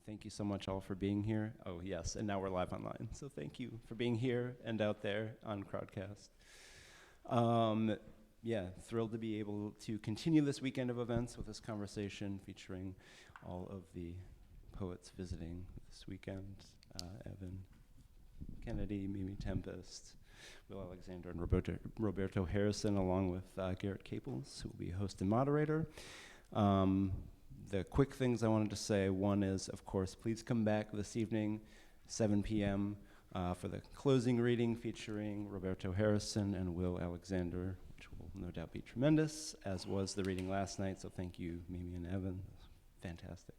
Thank you so much all for being here. Oh, yes, and now we're live online. So thank you for being here and out there on Crowdcast. Yeah, thrilled to be able to continue this weekend of events with this conversation featuring all of the poets visiting this weekend. Evan Kennedy, Mimi Tempest, Will Alexander, and Roberto Harrison, along with Garrett Caples, who will be host and moderator. The quick things I wanted to say, one is, of course, please come back this evening, 7 p.m., for the closing reading featuring Roberto Harrison and Will Alexander, which will no doubt be tremendous, as was the reading last night, so thank you, Mimi and Evan. Fantastic.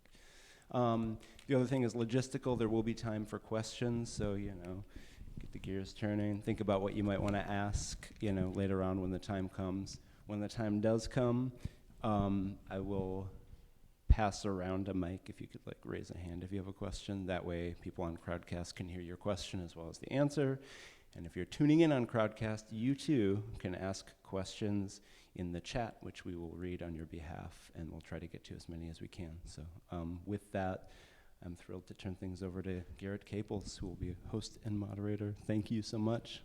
The other thing is logistical. There will be time for questions, so, get the gears turning. Think about what you might want to ask, later on when the time comes. When the time does come, I will pass around a mic if you could raise a hand if you have a question. That way people on Crowdcast can hear your question as well as the answer. And if you're tuning in on Crowdcast, you too can ask questions in the chat, which we will read on your behalf, and we'll try to get to as many as we can. So with that, I'm thrilled to turn things over to Garrett Caples, who will be host and moderator. Thank you so much.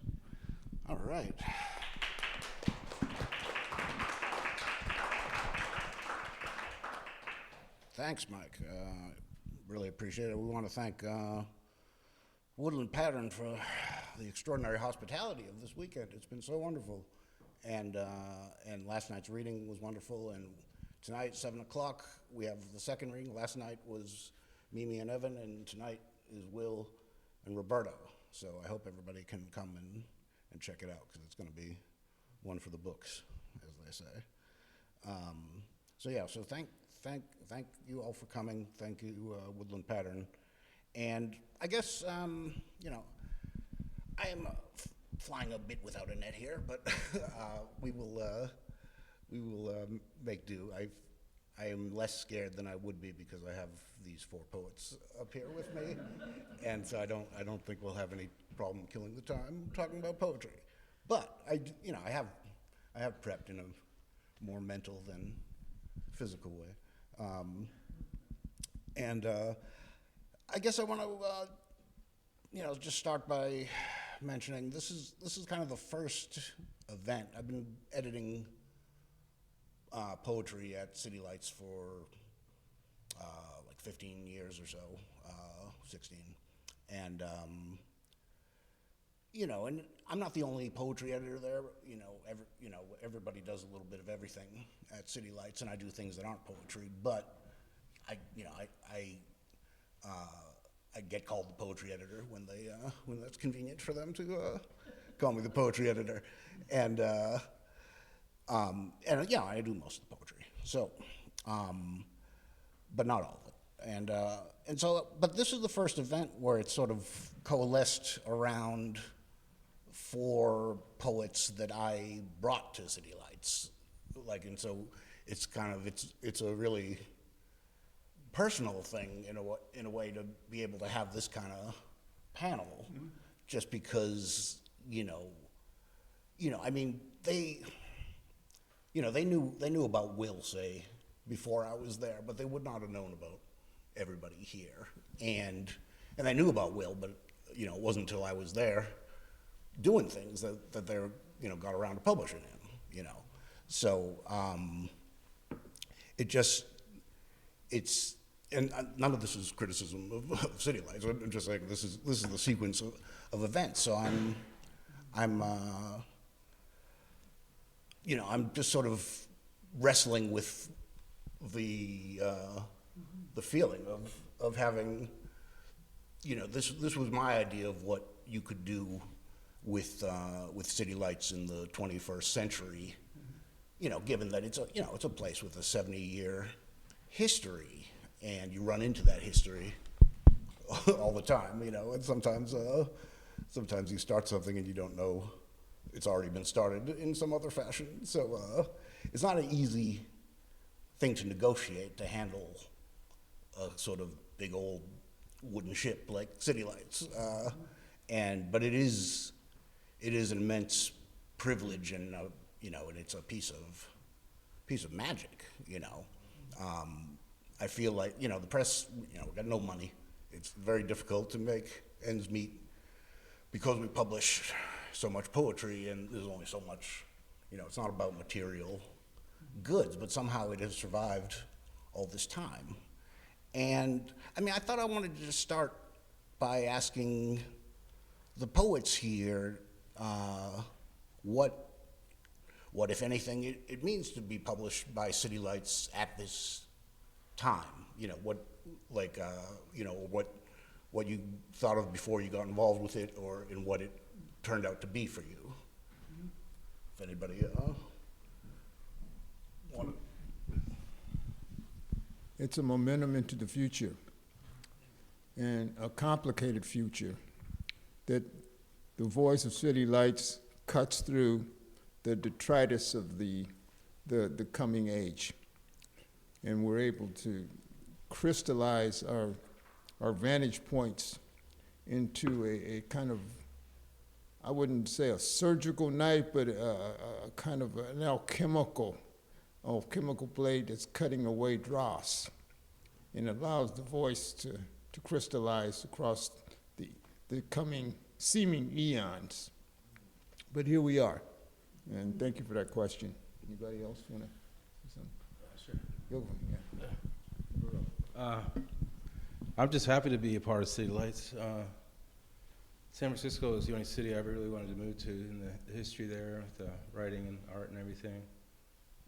All right. Thanks, Mike. Really appreciate it. We want to thank Woodland Pattern for the extraordinary hospitality of this weekend. It's been so wonderful. And last night's reading was wonderful. And tonight, 7 o'clock, we have the second reading. Last night was Mimi and Evan, and tonight is Will and Roberto. So I hope everybody can come and check it out, because it's going to be one for the books, as they say. So thank you all for coming. Thank you, Woodland Pattern. And I guess, I am flying a bit without a net here, but we will make do. I am less scared than I would be because I have these four poets up here with me, and so I don't think we'll have any problem killing the time talking about poetry. But I have prepped in a more mental than physical way. I guess I want to, just start by mentioning this is kind of the first event. I've been editing poetry at City Lights for 15 years or so, 16, and and I'm not the only poetry editor there. Everybody does a little bit of everything at City Lights, and I do things that aren't poetry. But I get called the poetry editor when that's convenient for them to call me the poetry editor, and I do most of the poetry. So, but not all of it. But this is the first event where it's sort of coalesced around four poets that I brought to City Lights, and so it's it's a really personal thing in a way to be able to have this kind of panel, just because they knew about Will, say, before I was there, but they would not have known about everybody here, and they knew about Will, but it wasn't until I was there doing things that they got around to publishing him, So and none of this is criticism of City Lights. I'm just saying this is the sequence of events. So I'm just sort of wrestling with the feeling of having, this was my idea of what you could do with City Lights in the 21st century, given that it's a place with a 70-year history, and you run into that history all the time, and sometimes you start something and you don't know it's already been started in some other fashion. So it's not an easy thing to negotiate, to handle a sort of big old wooden ship like City Lights. But it is an immense privilege, and and it's a piece of magic, I feel like, the press, we got no money. It's very difficult to make ends meet because we publish so much poetry and there's only so much, it's not about material goods, but somehow it has survived all this time. And I thought I wanted to just start by asking the poets here what, if anything, it means to be published by City Lights at this time. What you thought of before you got involved with it, or in what it turned out to be for you. If anybody want to. It's a momentum into the future, and a complicated future that the voice of City Lights cuts through the detritus of the coming age. And we're able to crystallize our vantage points into a kind of, I wouldn't say a surgical knife, but a kind of an alchemical blade that's cutting away dross, and allows the voice to crystallize across the coming seeming eons. But here we are, and thank you for that question. Anybody else want to say something? Sure. Go, yeah. I'm just happy to be a part of City Lights. San Francisco is the only city I ever really wanted to move to, in the history there, with the writing and art and everything.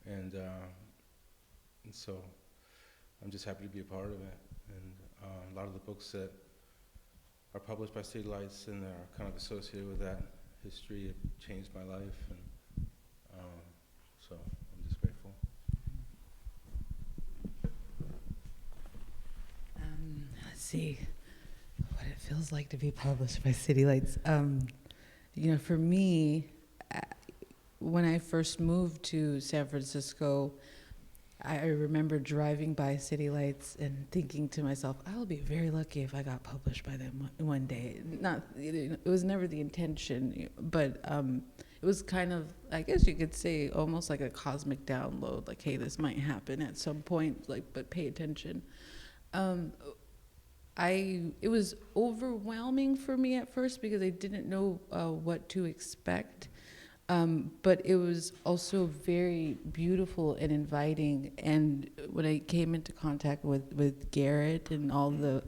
And so I'm just happy to be a part of it. And a lot of the books that are published by City Lights and are kind of associated with that history have changed my life. And so I'm just grateful. Let's see what it feels like to be published by City Lights. For me, when I first moved to San Francisco, I remember driving by City Lights and thinking to myself, I'll be very lucky if I got published by them one day. It was never the intention, but it was kind of, I guess you could say, almost like a cosmic download, like, hey, this might happen at some point, but pay attention. It was overwhelming for me at first because I didn't know what to expect. But it was also very beautiful and inviting. And when I came into contact with Garrett and all the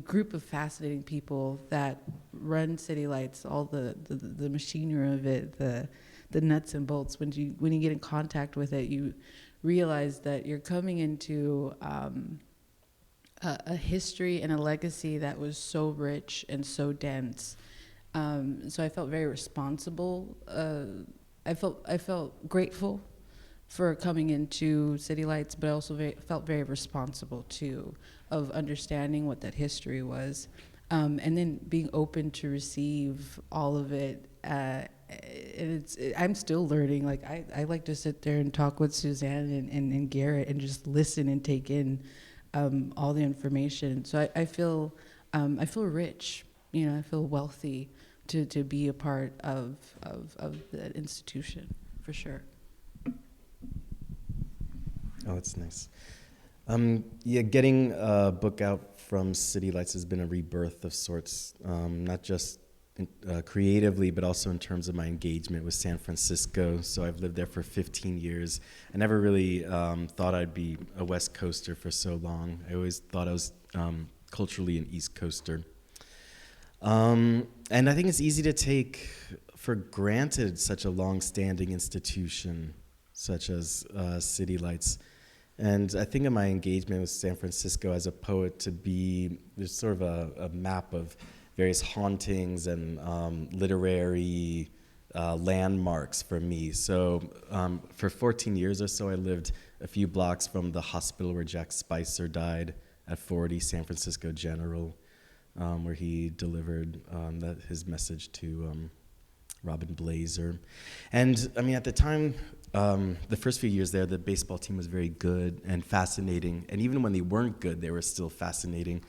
group of fascinating people that run City Lights, all the machinery of it, the nuts and bolts, when you get in contact with it, you realize that you're coming into a history and a legacy that was so rich and so dense. So I felt very responsible. I felt grateful for coming into City Lights, but I also felt very responsible too, of understanding what that history was, and then being open to receive all of it. I'm still learning. Like I like to sit there and talk with Suzanne and Garrett and just listen and take in all the information. So I feel rich. I feel wealthy to be a part of that institution, for sure. Oh, that's nice. Getting a book out from City Lights has been a rebirth of sorts, not just creatively, but also in terms of my engagement with San Francisco. So I've lived there for 15 years. I never really thought I'd be a West Coaster for so long. I always thought I was culturally an East Coaster. And I think it's easy to take for granted such a long-standing institution such as City Lights. And I think of my engagement with San Francisco as a poet to be, there's sort of a map of various hauntings and literary landmarks for me. So for 14 years or so, I lived a few blocks from the hospital where Jack Spicer died at 40 San Francisco General, where he delivered his message to Robin Blazer. And I mean, at the time, the first few years there, the baseball team was very good and fascinating. And even when they weren't good, they were still fascinating.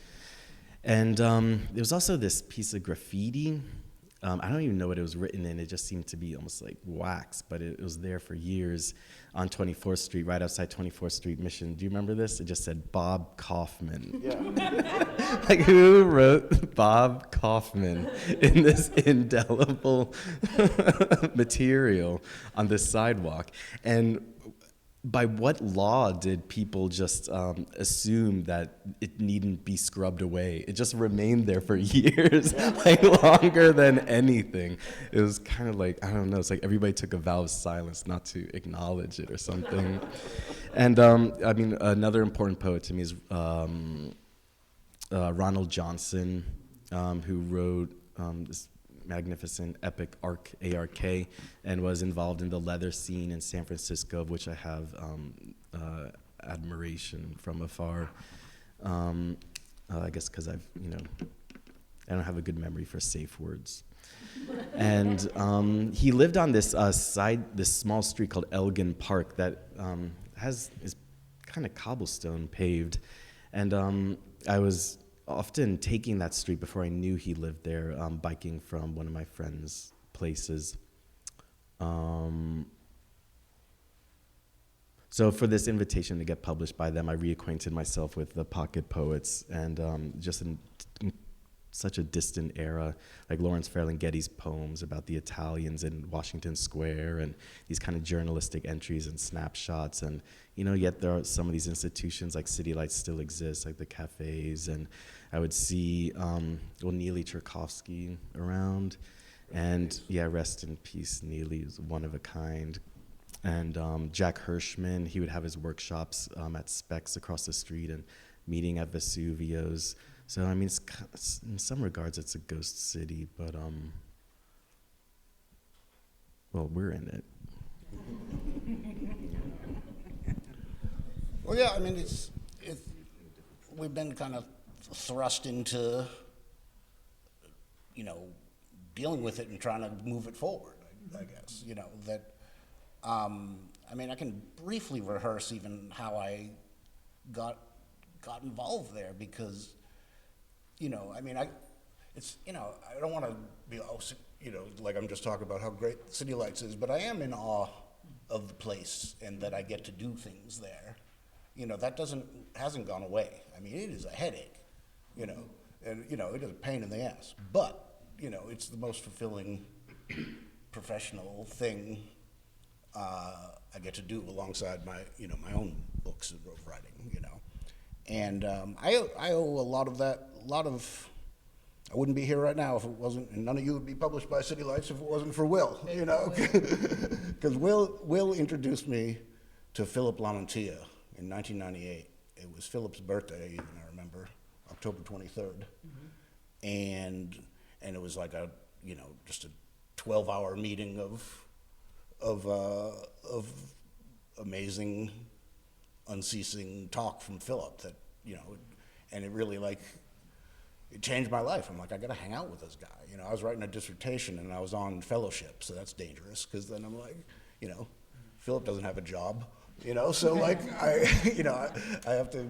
And there was also this piece of graffiti I don't even know what it was written in. It just seemed to be almost like wax, but it was there for years on 24th Street, right outside 24th Street Mission. Do you remember this? It just said Bob Kaufman. Yeah. Like, who wrote Bob Kaufman in this indelible material on this sidewalk? And by what law did people just assume that it needn't be scrubbed away? It just remained there for years, like longer than anything. It was kind of like, I don't know, it's like everybody took a vow of silence not to acknowledge it or something. And I mean, another important poet to me is Ronald Johnson, who wrote this magnificent epic ARK, and was involved in the leather scene in San Francisco, of which I have admiration from afar. I guess because I don't have a good memory for safe words. And he lived on this this small street called Elgin Park that is kind of cobblestone paved. And I was often taking that street before I knew he lived there, biking from one of my friends' places. So for this invitation to get published by them, I reacquainted myself with the pocket poets, and just in such a distant era, like Lawrence Ferlinghetti's poems about the Italians in Washington Square, and these kind of journalistic entries and snapshots, and yet there are some of these institutions like City Lights still exist, like the cafes, and I would see Neely Cherkovsky around, and rest in peace, Neely is one of a kind. And Jack Hirschman, he would have his workshops at Specs across the street and meeting at Vesuvio's. So, I mean, in some regards, it's a ghost city, but, well, we're in it. Well, yeah, I mean, we've been kind of thrust into, dealing with it and trying to move it forward, I guess, that, I mean, I can briefly rehearse even how I got involved there, because, I mean, I don't want to be, like I'm just talking about how great City Lights is, but I am in awe of the place and that I get to do things there. That hasn't gone away. I mean, it is a headache, and, it is a pain in the ass, but, it's the most fulfilling professional thing I get to do alongside my, my own books of writing, And I owe a lot of that, I wouldn't be here right now if it wasn't, and none of you would be published by City Lights if it wasn't for Will, Because Will introduced me to Philip Lamantia in 1998. It was Philip's birthday, even, I remember, October 23rd. Mm-hmm. And it was like just a 12-hour meeting of amazing, unceasing talk from Philip that, and it really it changed my life. I'm like, I gotta hang out with this guy. I was writing a dissertation and I was on fellowship, so that's dangerous, because then I'm like, Philip doesn't have a job, so I have to,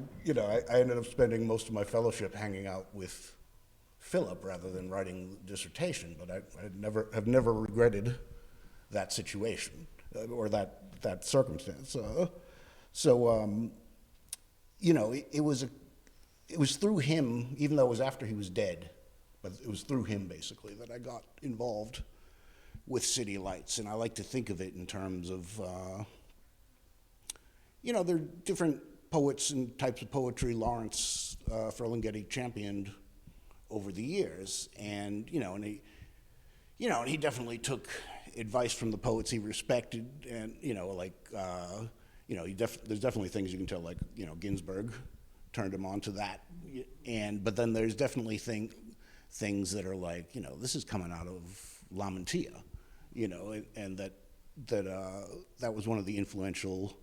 I ended up spending most of my fellowship hanging out with Philip rather than writing the dissertation, but I have never regretted that situation or that circumstance. It was through him, even though it was after he was dead, but it was through him basically that I got involved with City Lights. And I like to think of it in terms of, there are different poets and types of poetry Lawrence Ferlinghetti championed over the years, and and he definitely took advice from the poets he respected, and there's definitely things you can tell, like Ginsberg turned him on to that, but then there's definitely things that are like, this is coming out of Lamantia, and that was one of the influential.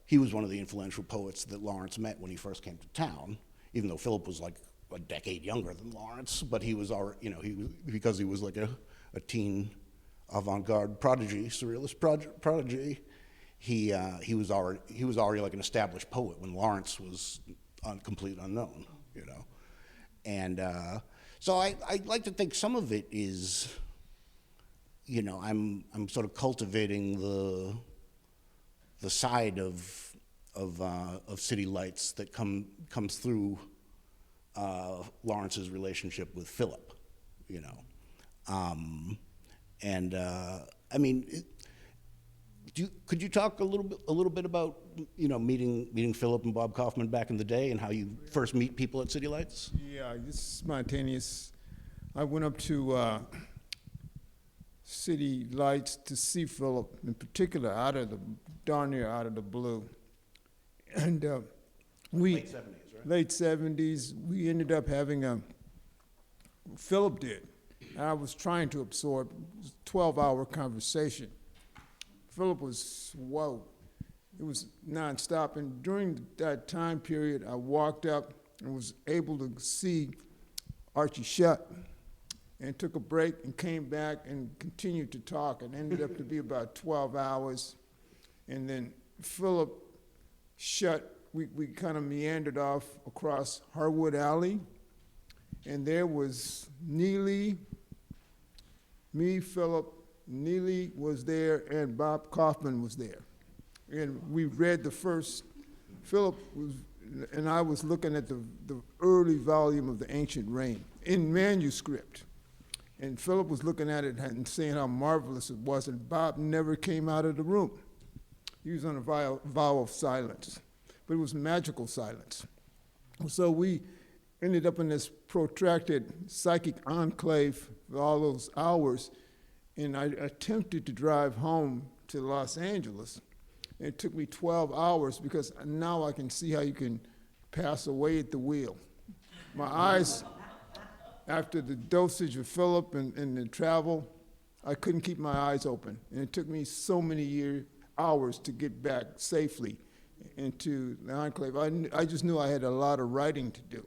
He was one of the influential poets that Lawrence met when he first came to town, even though Philip was like a decade younger than Lawrence, but he was already, because he was like a teen avant-garde prodigy, surrealist prodigy. He was already like an established poet when Lawrence was complete unknown, And so I like to think some of it is I'm sort of cultivating the side of City Lights that comes through Lawrence's relationship with Philip, I mean, could you talk a little bit about meeting Philip and Bob Kaufman back in the day and how you first meet people at City Lights? Yeah, it's spontaneous. I went up to City Lights to see Philip, in particular, darn near out of the blue. And Late 70s, right? Late 70s, we ended up having Philip did. I was trying to absorb a 12-hour conversation. Philip was, whoa, it was nonstop. And during that time period, I walked up and was able to see Archie Shutt, and took a break and came back and continued to talk. It ended up to be about 12 hours. And then Philip Shutt, we kind of meandered off across Harwood Alley, and there was Neely, me, Philip, Neely was there, and Bob Kaufman was there. And we read the first, Philip was, and I was looking at the early volume of The Ancient Rain in manuscript. And Philip was looking at it and saying how marvelous it was, and Bob never came out of the room. He was on a vow of silence, but it was magical silence. So we ended up in this protracted psychic enclave for all those hours, and I attempted to drive home to Los Angeles. It took me 12 hours because now I can see how you can pass away at the wheel. My eyes, after the dosage of Philip and the travel, I couldn't keep my eyes open. And it took me so many hours to get back safely into the enclave. I just knew I had a lot of writing to do.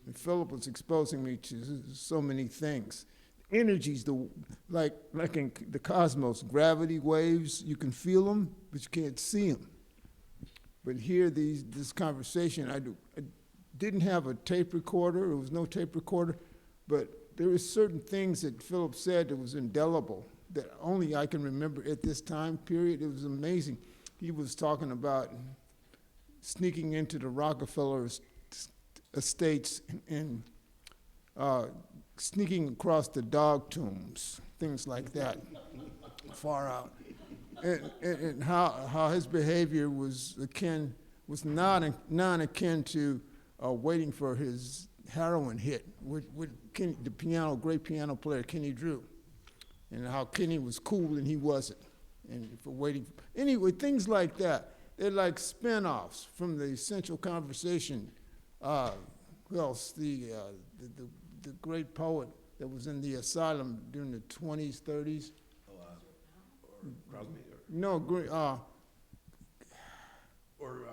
And Philip was exposing me to so many things. Energies, like in the cosmos, gravity waves, you can feel them, but you can't see them. But here, this conversation, I didn't have a tape recorder. There was no tape recorder, but there were certain things that Philip said that was indelible that only I can remember at this time period. It was amazing. He was talking about sneaking into the Rockefeller estates and sneaking across the dog tombs, things like that, far out. And how his behavior was non-akin to waiting for his heroin hit with the great piano player Kenny Drew, and how Kenny was cool and he wasn't, and for waiting. Anyway, things like that. They're like spin-offs from the essential conversation. Who else? The great poet that was in the asylum during the 20s, 30s. Crosby? No, Or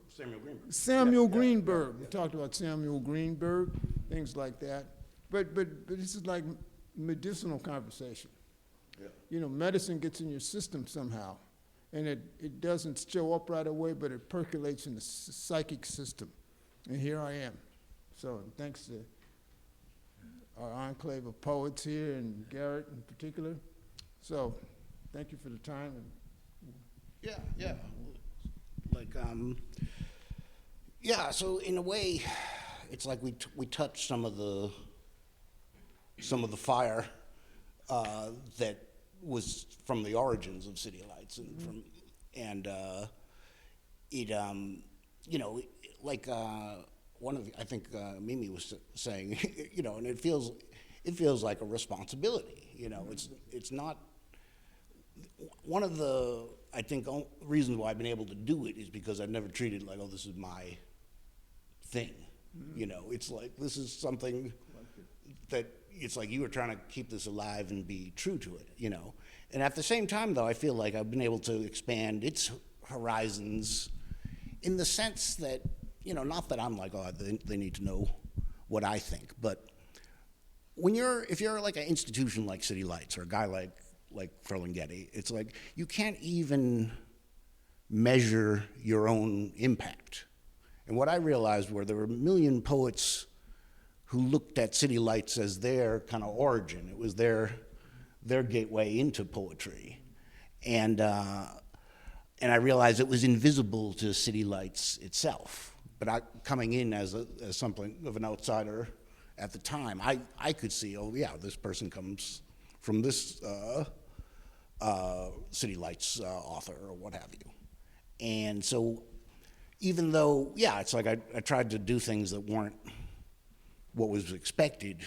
Samuel Greenberg. Samuel Greenberg. We talked about Samuel Greenberg, things like that. But this is like medicinal conversation. Yeah. Medicine gets in your system somehow, and it doesn't show up right away, but it percolates in the psychic system. And here I am. So thanks to our enclave of poets here, and Garrett in particular. So thank you for the time. Yeah. So in a way, it's like we touched some of the fire that was from the origins of City Lights, and one of I think Mimi was saying, and it feels like a responsibility. It's not. One of the, I think, reasons why I've been able to do it is because I've never treated it like, oh, this is my thing. It's like, this is something that it's like you were trying to keep this alive and be true to it, And at the same time, though, I feel like I've been able to expand its horizons in the sense that, not that I'm like, oh, they need to know what I think, but if you're like an institution like City Lights or a guy like Ferlinghetti, it's like you can't even measure your own impact. And what I realized were there were a million poets who looked at City Lights as their kind of origin. It was their their gateway into poetry. And I realized it was invisible to City Lights itself. But coming in as something of an outsider at the time, I could see, oh yeah, this person comes from this City Lights author or what have you. And so even though, yeah, it's like I tried to do things that weren't what was expected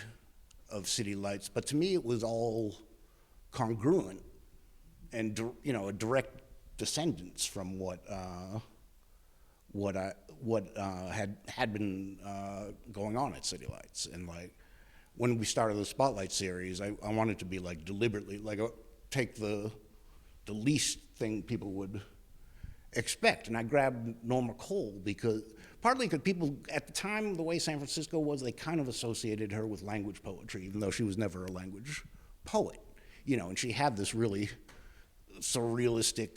of City Lights, but to me it was all congruent and a direct descendants from what had been going on at City Lights. And like when we started the Spotlight series, I wanted to be like deliberately like take the least thing people would expect, and I grabbed Norma Cole partly because people at the time, the way San Francisco was, they kind of associated her with language poetry, even though she was never a language poet, and she had this really surrealistic,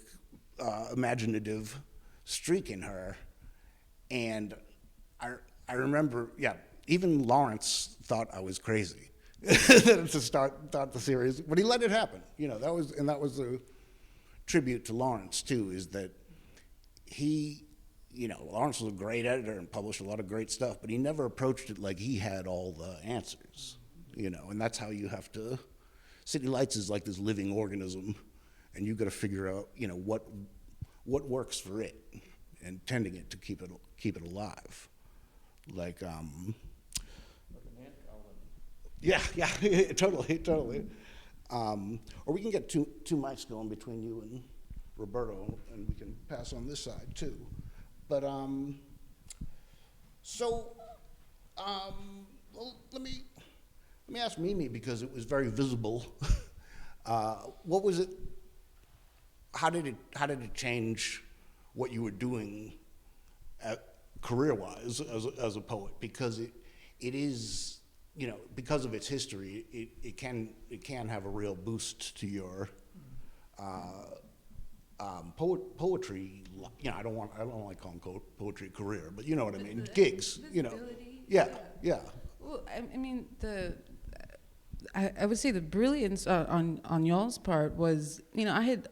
imaginative streak in her. And I remember, yeah, even Lawrence thought I was crazy to start the series, but he let it happen. That was a tribute to Lawrence too, is that he, Lawrence was a great editor and published a lot of great stuff, but he never approached it like he had all the answers, and that's how you have to. City Lights is like this living organism, and you've got to figure out, what works for it, and tending it to keep it alive, like yeah, totally. Or we can get two mics going between you and Roberto, and we can pass on this side too. But well, let me ask Mimi, because it was very visible. What was it? How did it change what you were doing career-wise as a poet? Because it is, because of its history, it can have a real boost to your poetry. I don't like calling poetry a career, but you know what I mean. Gigs, Yeah. Well, I mean, I would say the brilliance on y'all's part was, I had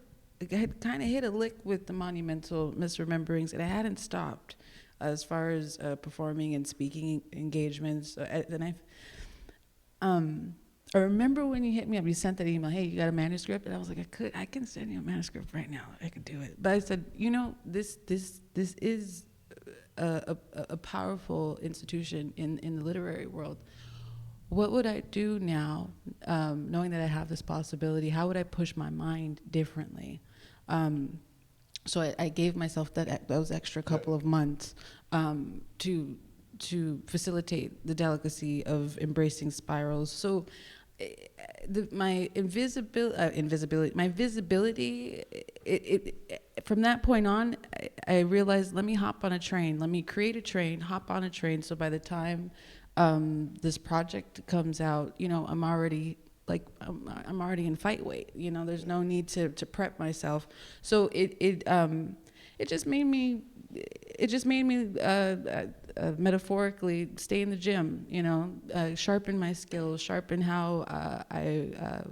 kind of hit a lick with the monumental misrememberings, and I hadn't stopped as far as performing and speaking engagements. I remember when you hit me up, you sent that email, hey, you got a manuscript? And I was like, I can send you a manuscript right now. I could do it. But I said, this is a powerful institution in the literary world. What would I do now, knowing that I have this possibility? How would I push my mind differently? So I gave myself those extra couple of months to facilitate the delicacy of embracing spirals. So my visibility, from that point on, I realized, let me hop on a train. Let me create a train, hop on a train. So by the time this project comes out, I'm already in fight weight. There's no need to prep myself. So it just made me metaphorically stay in the gym, sharpen my skills, sharpen how I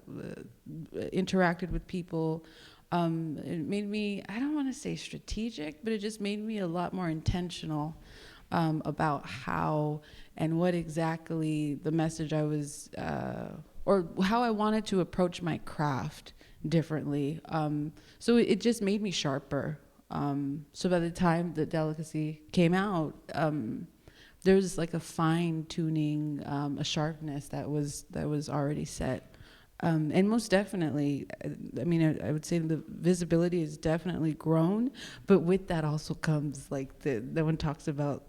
interacted with people. It made me, I don't want to say strategic, but it just made me a lot more intentional about how and what exactly the message I was, or how I wanted to approach my craft differently. So it just made me sharper. So by the time the delicacy came out, there was like a fine tuning, a sharpness that was already set. And most definitely, I would say the visibility has definitely grown, but with that also comes like no one talks about,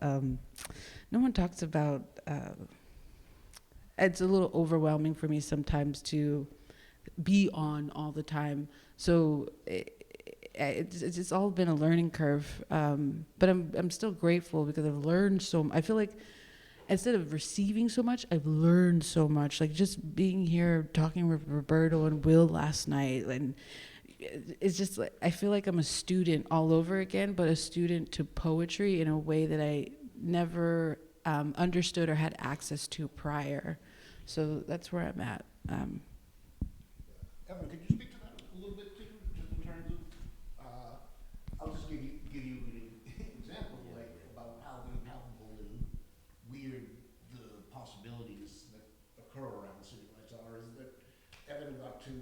it's a little overwhelming for me sometimes to be on all the time. So it's all been a learning curve, but I'm still grateful because I've learned so. I feel like instead of receiving so much, I've learned so much. Like just being here talking with Roberto and Will last night, and it's just like I feel like I'm a student all over again, but a student to poetry in a way that I never understood or had access to prior. So that's where I'm at. Evan, could you speak to that a little bit too, just in terms of, I'll just give you an example, like, about how impalpable and weird the possibilities that occur around city lights are, is that Evan got to,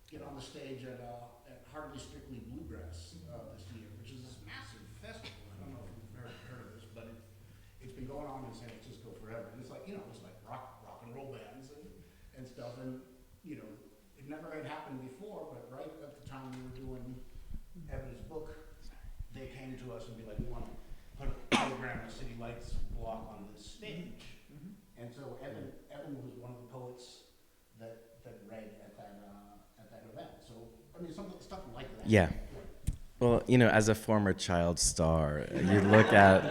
get on the stage at Hardly Strictly Bluegrass, this year, which is this massive festival. I don't know if you've heard of this, but it's been going on in San Francisco forever, and it's like, it's like rock and roll bands and stuff, and, it never had happened before, but right at the time we were doing Evan's book, they came to us and be like, we want to put a program of City Lights block on this stage. And so Evan was one of the poets that read at that event. So, I mean, stuff like that. Yeah. Well, as a former child star, you look at,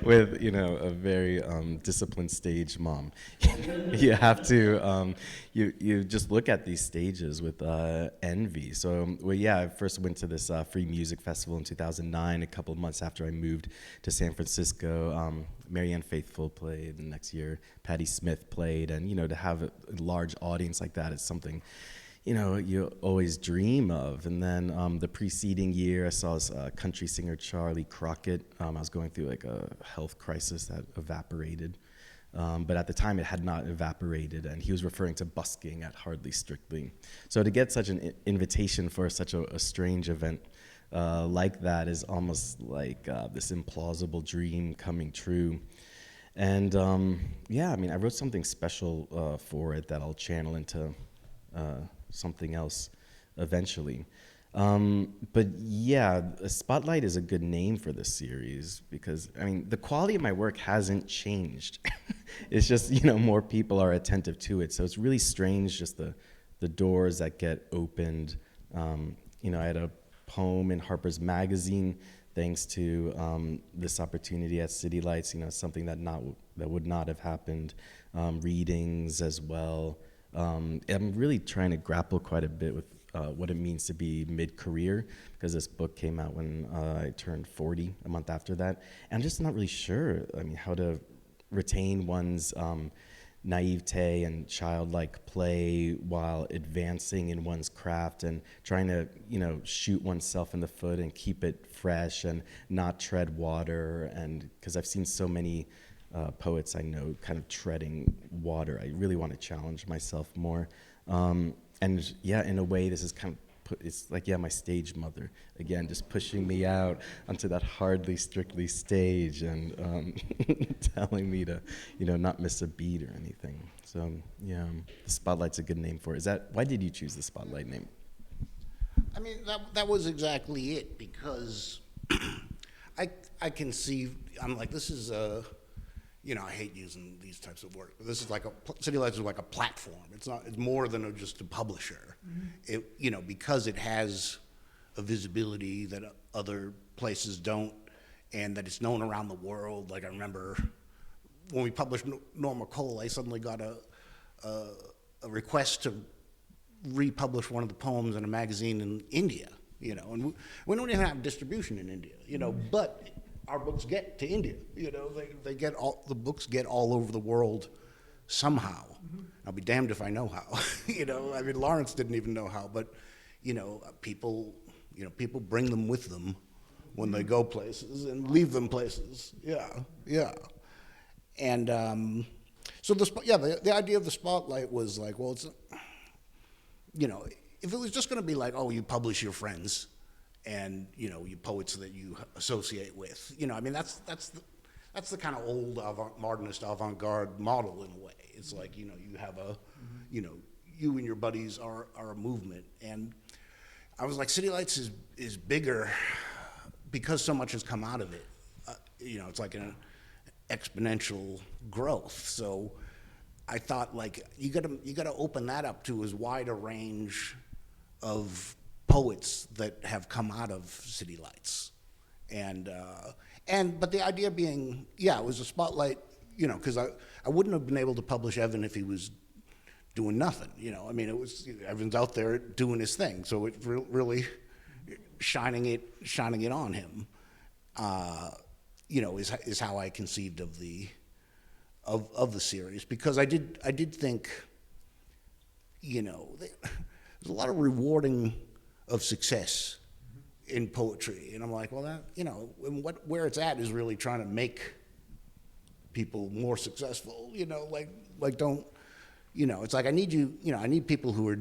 with, a very disciplined stage mom, you have to, you just look at these stages with envy. So, I first went to this free music festival in 2009, a couple of months after I moved to San Francisco. Marianne Faithfull played, and next year Patti Smith played, and, to have a large audience like that is something you always dream of. And then the preceding year, I saw this country singer Charlie Crockett. I was going through like a health crisis that evaporated. But at the time, it had not evaporated, and he was referring to busking at Hardly Strictly. So to get such an invitation for such a strange event like that is almost like this implausible dream coming true. And I wrote something special for it that I'll channel into something else eventually. But Spotlight is a good name for this series because, the quality of my work hasn't changed. It's just, more people are attentive to it. So it's really strange, just the doors that get opened. I had a poem in Harper's Magazine thanks to this opportunity at City Lights, something that would not have happened. Readings as well. I'm really trying to grapple quite a bit with what it means to be mid-career, because this book came out when I turned 40, a month after that. And I'm just not really sure, how to retain one's naivete and childlike play while advancing in one's craft and trying to, shoot oneself in the foot and keep it fresh and not tread water. And because I've seen so many poets I know kind of treading water. I really want to challenge myself more. In a way, this is kind of, it's like, my stage mother, again, just pushing me out onto that Hardly Strictly stage and telling me to, not miss a beat or anything. So, the Spotlight's a good name for it. Why did you choose the Spotlight name? That was exactly it, because I can see, I'm like, this is I hate using these types of words, but this is like City Lights is like a platform. It's more than just a publisher. It, because it has a visibility that other places don't, and that it's known around the world. Like, I remember when we published Norma Cole, I suddenly got a request to republish one of the poems in a magazine in India, and we don't even have distribution in India, but our books get to India, they get the books get all over the world somehow. I'll be damned if I know how, Lawrence didn't even know how, but, people bring them with them when they go places and leave them places. Yeah. And so the idea of the Spotlight was like, well, it's, if it was just going to be like, oh, you publish your friends and, you poets that you associate with, that's the kind of old modernist avant-garde model in a way. It's like, you have you and your buddies are a movement. And I was like, City Lights is bigger because so much has come out of it. It's like an exponential growth. So I thought, like, you gotta open that up to as wide a range of poets that have come out of City Lights. But the idea being, it was a spotlight, because I wouldn't have been able to publish Evan if he was doing nothing, it was, Evan's out there doing his thing, so it really shining it on him, is how I conceived of the series, because I did think, you know, there's a lot of rewarding of success in poetry, and I'm like, well, that, you know, and where it's at is really trying to make people more successful, you know, like don't, you know, it's like I need you, you know, I need people who are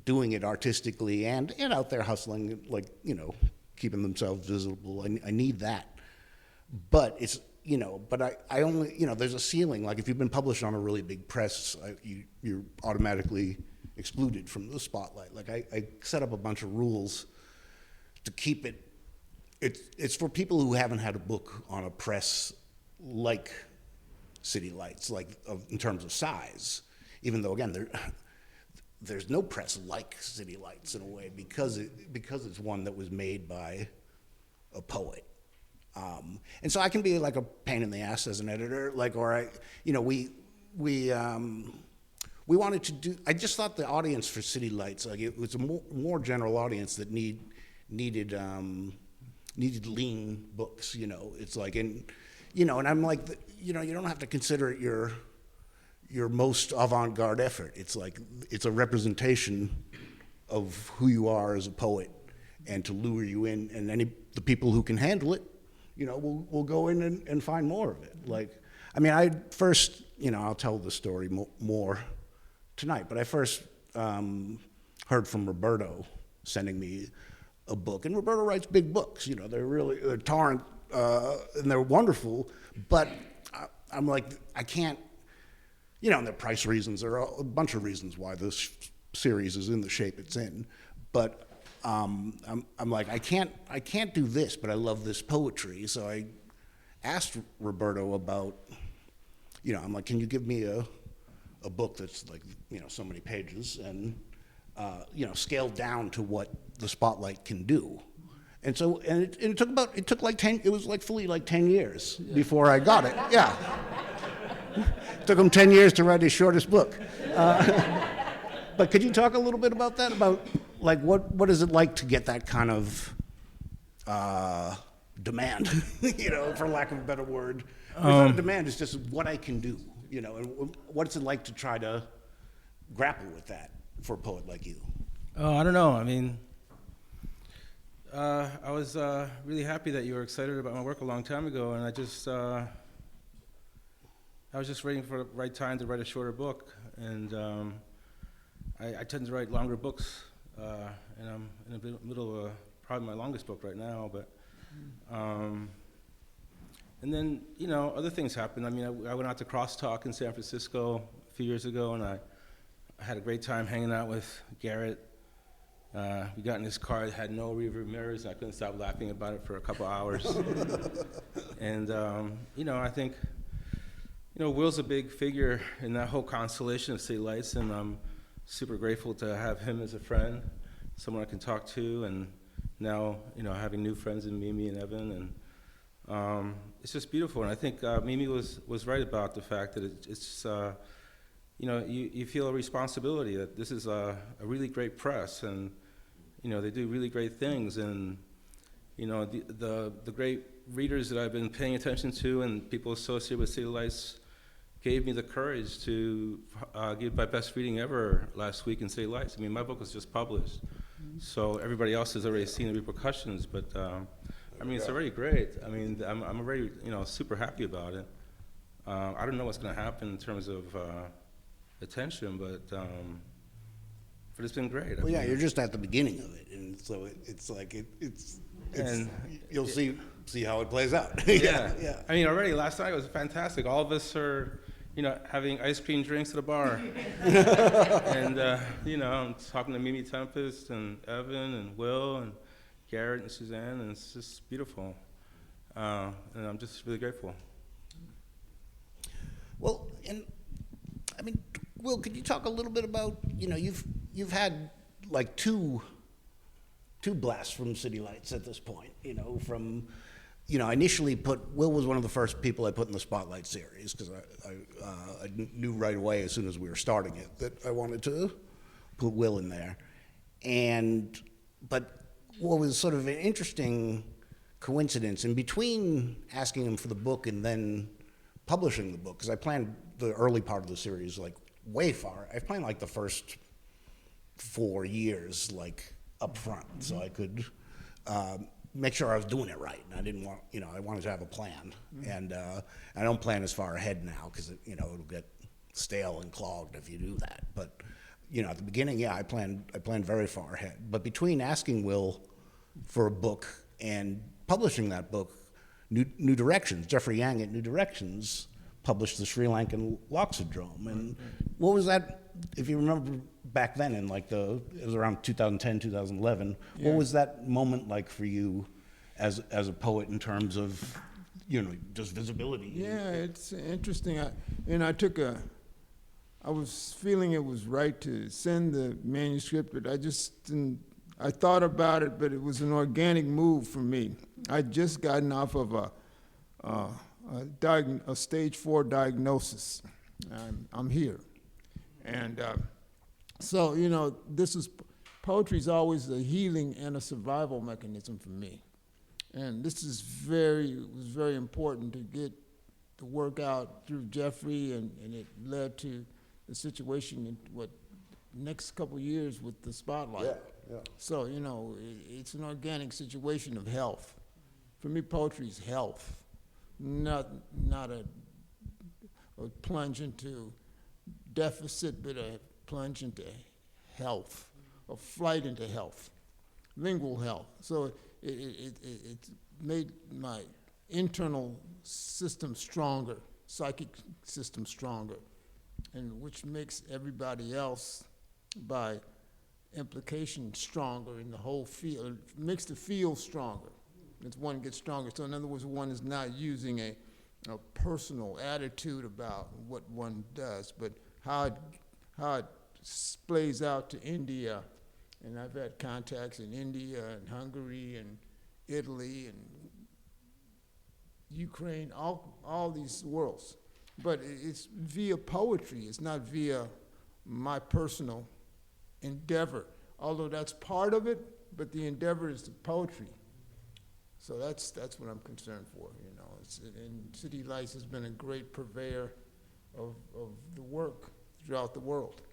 doing it artistically and out there hustling, like, you know, keeping themselves visible. I need that, but it's, you know, but I only, you know, there's a ceiling. Like if you've been published on a really big press, you're automatically excluded from the spotlight. Like I set up a bunch of rules to keep it. It's for people who haven't had a book on a press like City Lights, like in terms of size. Even though again there's no press like City Lights in a way because it's one that was made by a poet. And so I can be like a pain in the ass as an editor, like, or you know, we wanted to do. I just thought the audience for City Lights, like, it was a more general audience that needed lean books. You know, it's like, and you know, and I'm like, you know, you don't have to consider it your most avant-garde effort. It's like it's a representation of who you are as a poet, and to lure you in, and the people who can handle it, you know, will go in and find more of it. Like, I mean, I first, you know, I'll tell the story more tonight, but I first heard from Roberto sending me a book, and Roberto writes big books, you know, they're torrent, and they're wonderful, but I'm like, I can't, you know, and there are price reasons, there are a bunch of reasons why this series is in the shape it's in, but I'm like, I can't do this, but I love this poetry. So I asked Roberto about, you know, I'm like, can you give me a book that's like, you know, so many pages and, you know, scaled down to what the spotlight can do. And so, and it took like 10, it was like fully like 10 years before I got it. Yeah. Took him 10 years to write his shortest book. But could you talk a little bit about that? About like what is it like to get that kind of demand, you know, for lack of a better word? It's not a demand, it's just what I can do, you know, and what's it like to try to grapple with that for a poet like you? Oh, I don't know. I mean, I was really happy that you were excited about my work a long time ago, and I was just waiting for the right time to write a shorter book, and I tend to write longer books, and I'm in the middle of probably my longest book right now, but, and then, you know, other things happened. I mean, I went out to Crosstalk in San Francisco a few years ago, and I had a great time hanging out with Garrett. We got in his car, it had no rearview mirrors, and I couldn't stop laughing about it for a couple hours. And, you know, I think, you know, Will's a big figure in that whole constellation of City Lights, and I'm super grateful to have him as a friend, someone I can talk to, and now, you know, having new friends in Mimi and Evan, and it's just beautiful. And I think Mimi was right about the fact that it's you know, you feel a responsibility that this is a really great press, and, you know, they do really great things, and, you know, the great readers that I've been paying attention to and people associated with City Lights gave me the courage to give my best reading ever last week in City Lights. I mean, my book was just published, so everybody else has already seen the repercussions, but I mean, it's already great. I mean, I'm already, you know, super happy about it. I don't know what's going to happen in terms of attention, but it's been great. Well, yeah, you're just at the beginning of it, and so it's like it's and you'll see how it plays out. Yeah. Yeah. I mean, already last night was fantastic. All of us are, you know, having ice cream drinks at the bar, and you know, I'm talking to Mimi Tempest and Evan and Will and Garrett and Suzanne, and it's just beautiful, and I'm just really grateful. Well, and I mean, Will, could you talk a little bit about, you know, you've had like two blasts from City Lights at this point, you know, from, you know, I initially Will was one of the first people I put in the Spotlight series, because I knew right away as soon as we were starting it that I wanted to put Will in there. But what was sort of an interesting coincidence, in between asking him for the book and then publishing the book, because I planned the early part of the series like way far. I planned like the first 4 years, like, up front, so I could make sure I was doing it right. And I didn't want, I wanted to have a plan. And I don't plan as far ahead now because, it'll get stale and clogged if you do that. But, at the beginning, I planned very far ahead. But between asking Will for a book and publishing that book, New Directions, Jeffrey Yang at New Directions published the Sri Lankan Loxodrome. And what was that, if you remember back then in it was around 2010, 2011, what was that moment like for you as a poet in terms of, just visibility? Yeah, it's interesting. I was feeling it was right to send the manuscript, but I just didn't. I thought about it, but it was an organic move for me. I'd just gotten off of a stage 4 diagnosis. I'm here, and so poetry's always a healing and a survival mechanism for me, and this was very important to get the work out through Jeffrey, and it led to the situation in next couple years with the Spotlight. Yeah. So, it's an organic situation of health. For me, poetry is health, not a plunge into deficit, but a plunge into health, a flight into health, lingual health. So it made my internal system stronger, psychic system stronger, and which makes everybody else, by implication, stronger in the whole field. It makes the field stronger as one gets stronger. So in other words, one is not using a personal attitude about what one does, but how it plays out to India. And I've had contacts in India and Hungary and Italy and Ukraine, all these worlds. But it's via poetry. It's not via my personal endeavor, although that's part of it, but the endeavor is the poetry. So that's what I'm concerned for, and City Lights has been a great purveyor of the work throughout the world.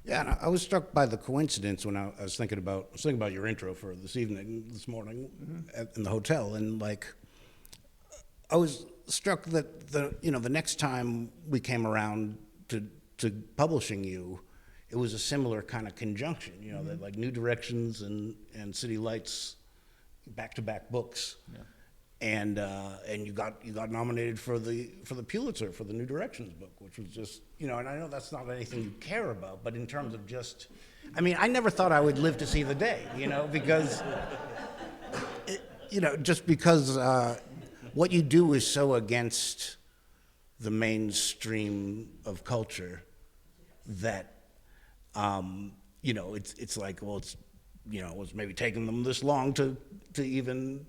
Yeah, and I was struck by the coincidence when I was thinking about your intro for this morning in the hotel, and I was struck that the next time we came around to publishing you, it was a similar kind of conjunction, that New Directions and City Lights, back-to-back books, and you got nominated for the Pulitzer for the New Directions book, which was just and I know that's not anything you care about, but in terms of just, I never thought I would live to see the day, because just because what you do is so against the mainstream of culture that. It's like, well, it's maybe taking them this long to even,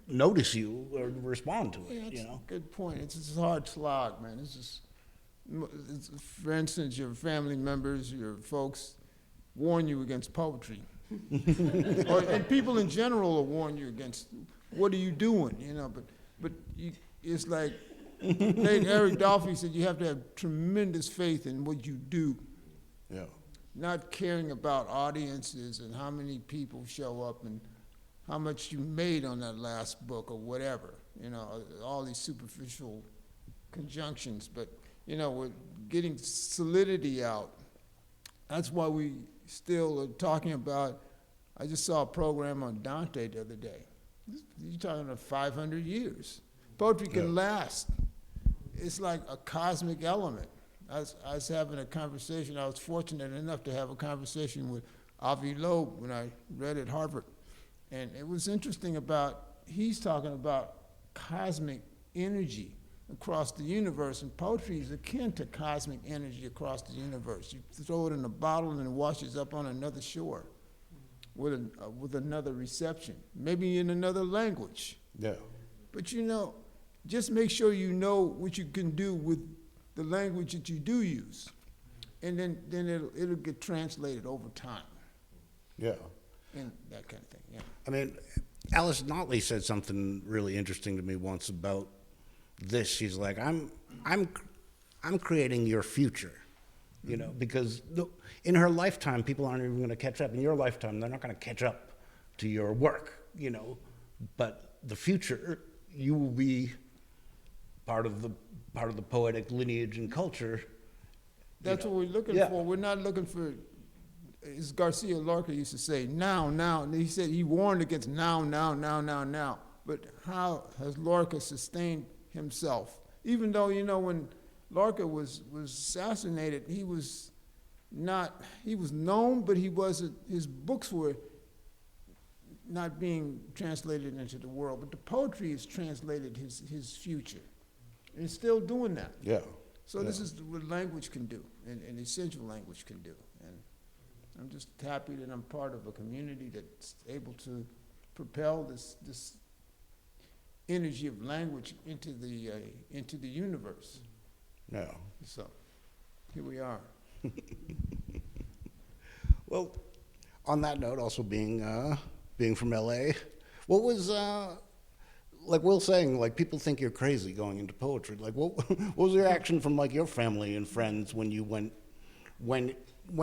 notice you or respond to it, That's a good point. It's a hard slog, man. For instance, your family members, your folks warn you against poetry. And people in general will warn you against, what are you doing, but it's like, late Eric Dolphy said, you have to have tremendous faith in what you do. Yeah. Not caring about audiences and how many people show up and how much you made on that last book or whatever, all these superficial conjunctions. But, we're getting solidity out. That's why we still are talking about, I just saw a program on Dante the other day. You're talking about 500 years. Poetry can last. It's like a cosmic element. I was having a conversation. I was fortunate enough to have a conversation with Avi Loeb when I read at Harvard. And it was interesting he's talking about cosmic energy across the universe, and poetry is akin to cosmic energy across the universe. You throw it in a bottle and it washes up on another shore with another reception, maybe in another language. Yeah. But just make sure you know what you can do with the language that you do use, and then it'll get translated over time. Yeah. And that kind of thing. Yeah. Alice Notley said something really interesting to me once about this. She's like, I'm creating your future. you know, because in her lifetime, people aren't even going to catch up. In your lifetime, they're not going to catch up to your work, you know. But the future, you will be part of the poetic lineage and culture. That's what we're looking for. We're not looking for, as Garcia Lorca used to say, now. And he said he warned against now. But how has Lorca sustained himself? Even though, you know, when Lorca was assassinated, he was known, but he wasn't, his books were not being translated into the world. But the poetry has translated his future. And it's still doing that. Yeah. So this is what language can do, and essential language can do. And I'm just happy that I'm part of a community that's able to propel this energy of language into the universe. Yeah. So here we are. Well, on that note, also being from LA, what was like Will saying, like, people think you're crazy going into poetry. Like, what was your reaction from, like, your family and friends when you went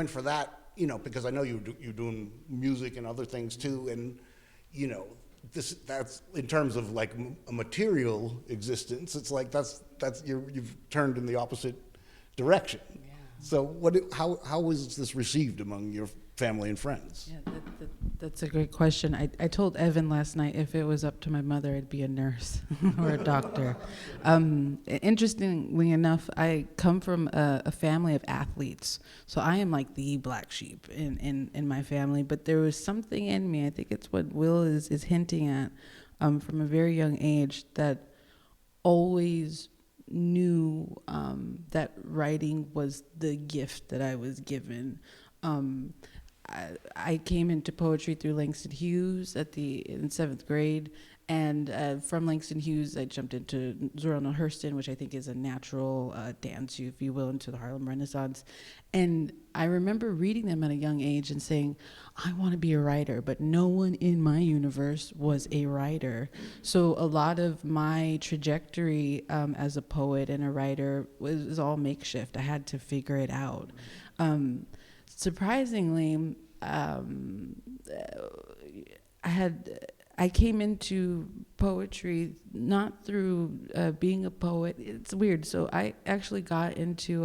for that? You know, because I know you're doing music and other things too, and you know, that's in terms of like a material existence. It's like that's you've turned in the opposite direction. Yeah. So how was this received among your family and friends? Yeah, that's a great question. I told Evan last night if it was up to my mother, I'd be a nurse or a doctor. Interestingly enough, I come from a family of athletes, so I am like the black sheep in my family. But there was something in me, I think it's what Will is hinting at, from a very young age, that always knew that writing was the gift that I was given. I came into poetry through Langston Hughes in 7th grade, and from Langston Hughes I jumped into Zora Neale Hurston, which I think is a natural dance, if you will, into the Harlem Renaissance. And I remember reading them at a young age and saying, I want to be a writer, but no one in my universe was a writer. So a lot of my trajectory as a poet and a writer was all makeshift. I had to figure it out. Surprisingly, I came into poetry not through being a poet. It's weird. So I actually got into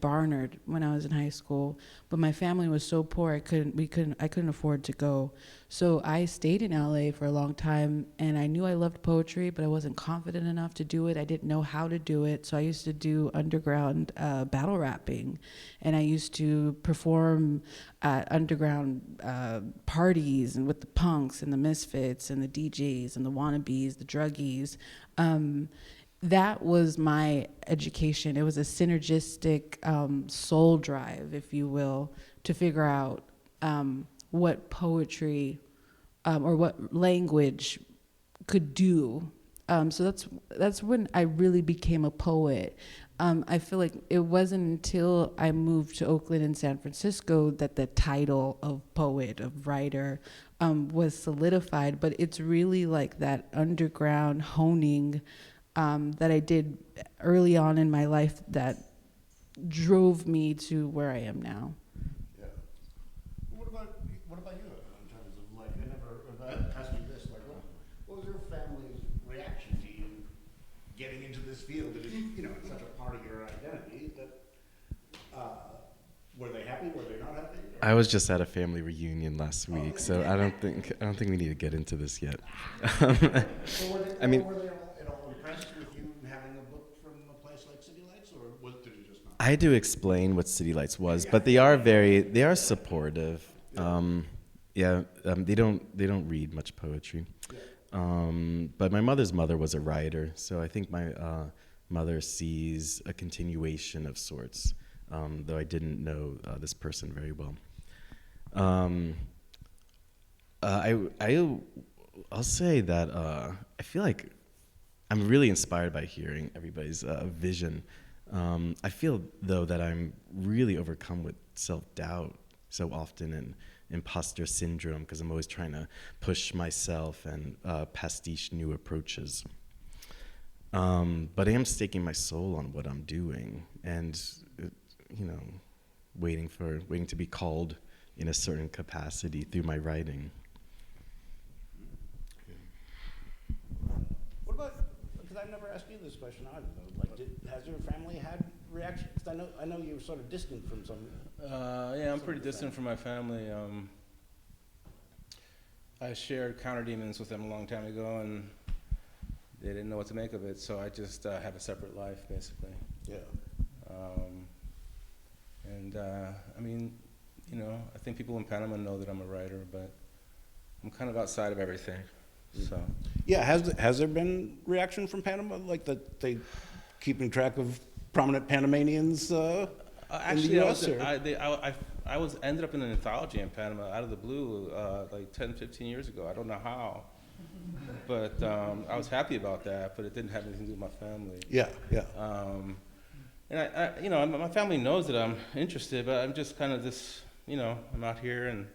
Barnard when I was in high school, but my family was so poor I couldn't afford to go. So I stayed in LA for a long time, and I knew I loved poetry, but I wasn't confident enough to do it. I didn't know how to do it, so I used to do underground battle rapping, and I used to perform at underground parties and with the punks and the misfits and the DJs and the wannabes, the druggies. That was my education. It was a synergistic soul drive, if you will, to figure out what poetry or what language could do. So that's when I really became a poet. I feel like it wasn't until I moved to Oakland and San Francisco that the title of poet, of writer, was solidified. But it's really like that underground honing that I did early on in my life that drove me to where I am now. Yeah. What about you in terms of, like, I never asked you this, like, what was your family's reaction to you getting into this field that is, you know, it's such a part of your identity that, were they happy, were they not happy? I was just at a family reunion last week, so I don't think we need to get into this yet. So were they all impressed with you having a book from a place like City Lights, or did it just not? I had to explain what City Lights was, but they are supportive. They don't read much poetry. But my mother's mother was a writer, so I think my mother sees a continuation of sorts, though I didn't know this person very well. I'll say that I feel like I'm really inspired by hearing everybody's vision. I feel, though, that I'm really overcome with self-doubt so often and imposter syndrome because I'm always trying to push myself and pastiche new approaches. But I am staking my soul on what I'm doing, and waiting to be called in a certain capacity through my writing. What about, because I've never asked you this question either, though, like, has your family had reactions? Because I know you're sort of distant from some. Yeah, I'm pretty distant from my family. I shared counter demons with them a long time ago, and they didn't know what to make of it, so I just have a separate life, basically. Yeah. I mean, I think people in Panama know that I'm a writer, but I'm kind of outside of everything, so. Yeah, has there been reaction from Panama, like that they keeping track of prominent Panamanians Actually, in the US? I ended up in an anthology in Panama out of the blue like 10, 15 years ago. I don't know how, but I was happy about that, but it didn't have anything to do with my family. Yeah, yeah. And my family knows that I'm interested, but I'm just kind of this, I'm out here and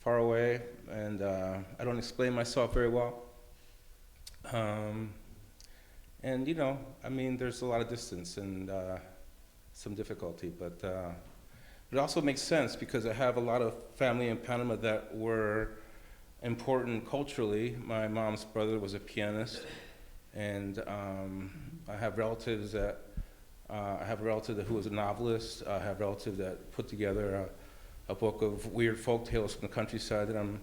far away, and I don't explain myself very well. And there's a lot of distance and some difficulty, but it also makes sense because I have a lot of family in Panama that were important culturally. My mom's brother was a pianist, and I have relatives that. I have a relative who was a novelist. I have a relative that put together a book of weird folk tales from the countryside that I'm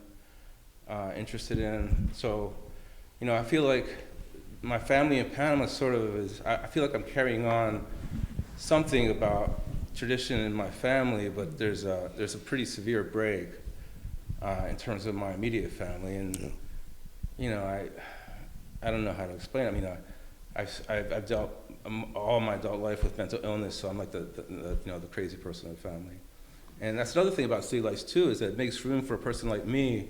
interested in. So, I feel like my family in Panama sort of is, I feel like I'm carrying on something about tradition in my family, but there's a pretty severe break in terms of my immediate family. And, I don't know how to explain it. I mean, I've dealt all my adult life with mental illness, so I'm like the crazy person in the family. And that's another thing about City Lights too, is that it makes room for a person like me.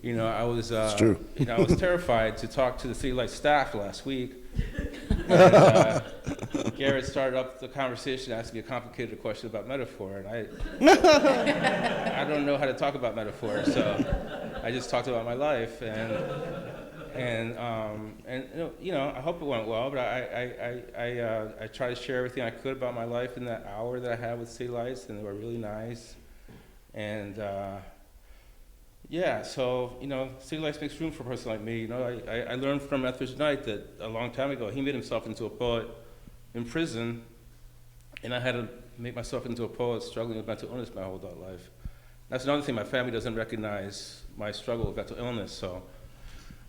I was I was terrified to talk to the City Lights staff last week. And, Garrett started up the conversation asking me a complicated question about metaphor, and I don't know how to talk about metaphor, so I just talked about my life, and I hope it went well, but I tried to share everything I could about my life in that hour that I had with City Lights, and they were really nice. And so City Lights makes room for a person like me. I learned from Etheridge Knight that a long time ago he made himself into a poet in prison, and I had to make myself into a poet struggling with mental illness my whole adult life. That's another thing. My family doesn't recognize my struggle with mental illness, so.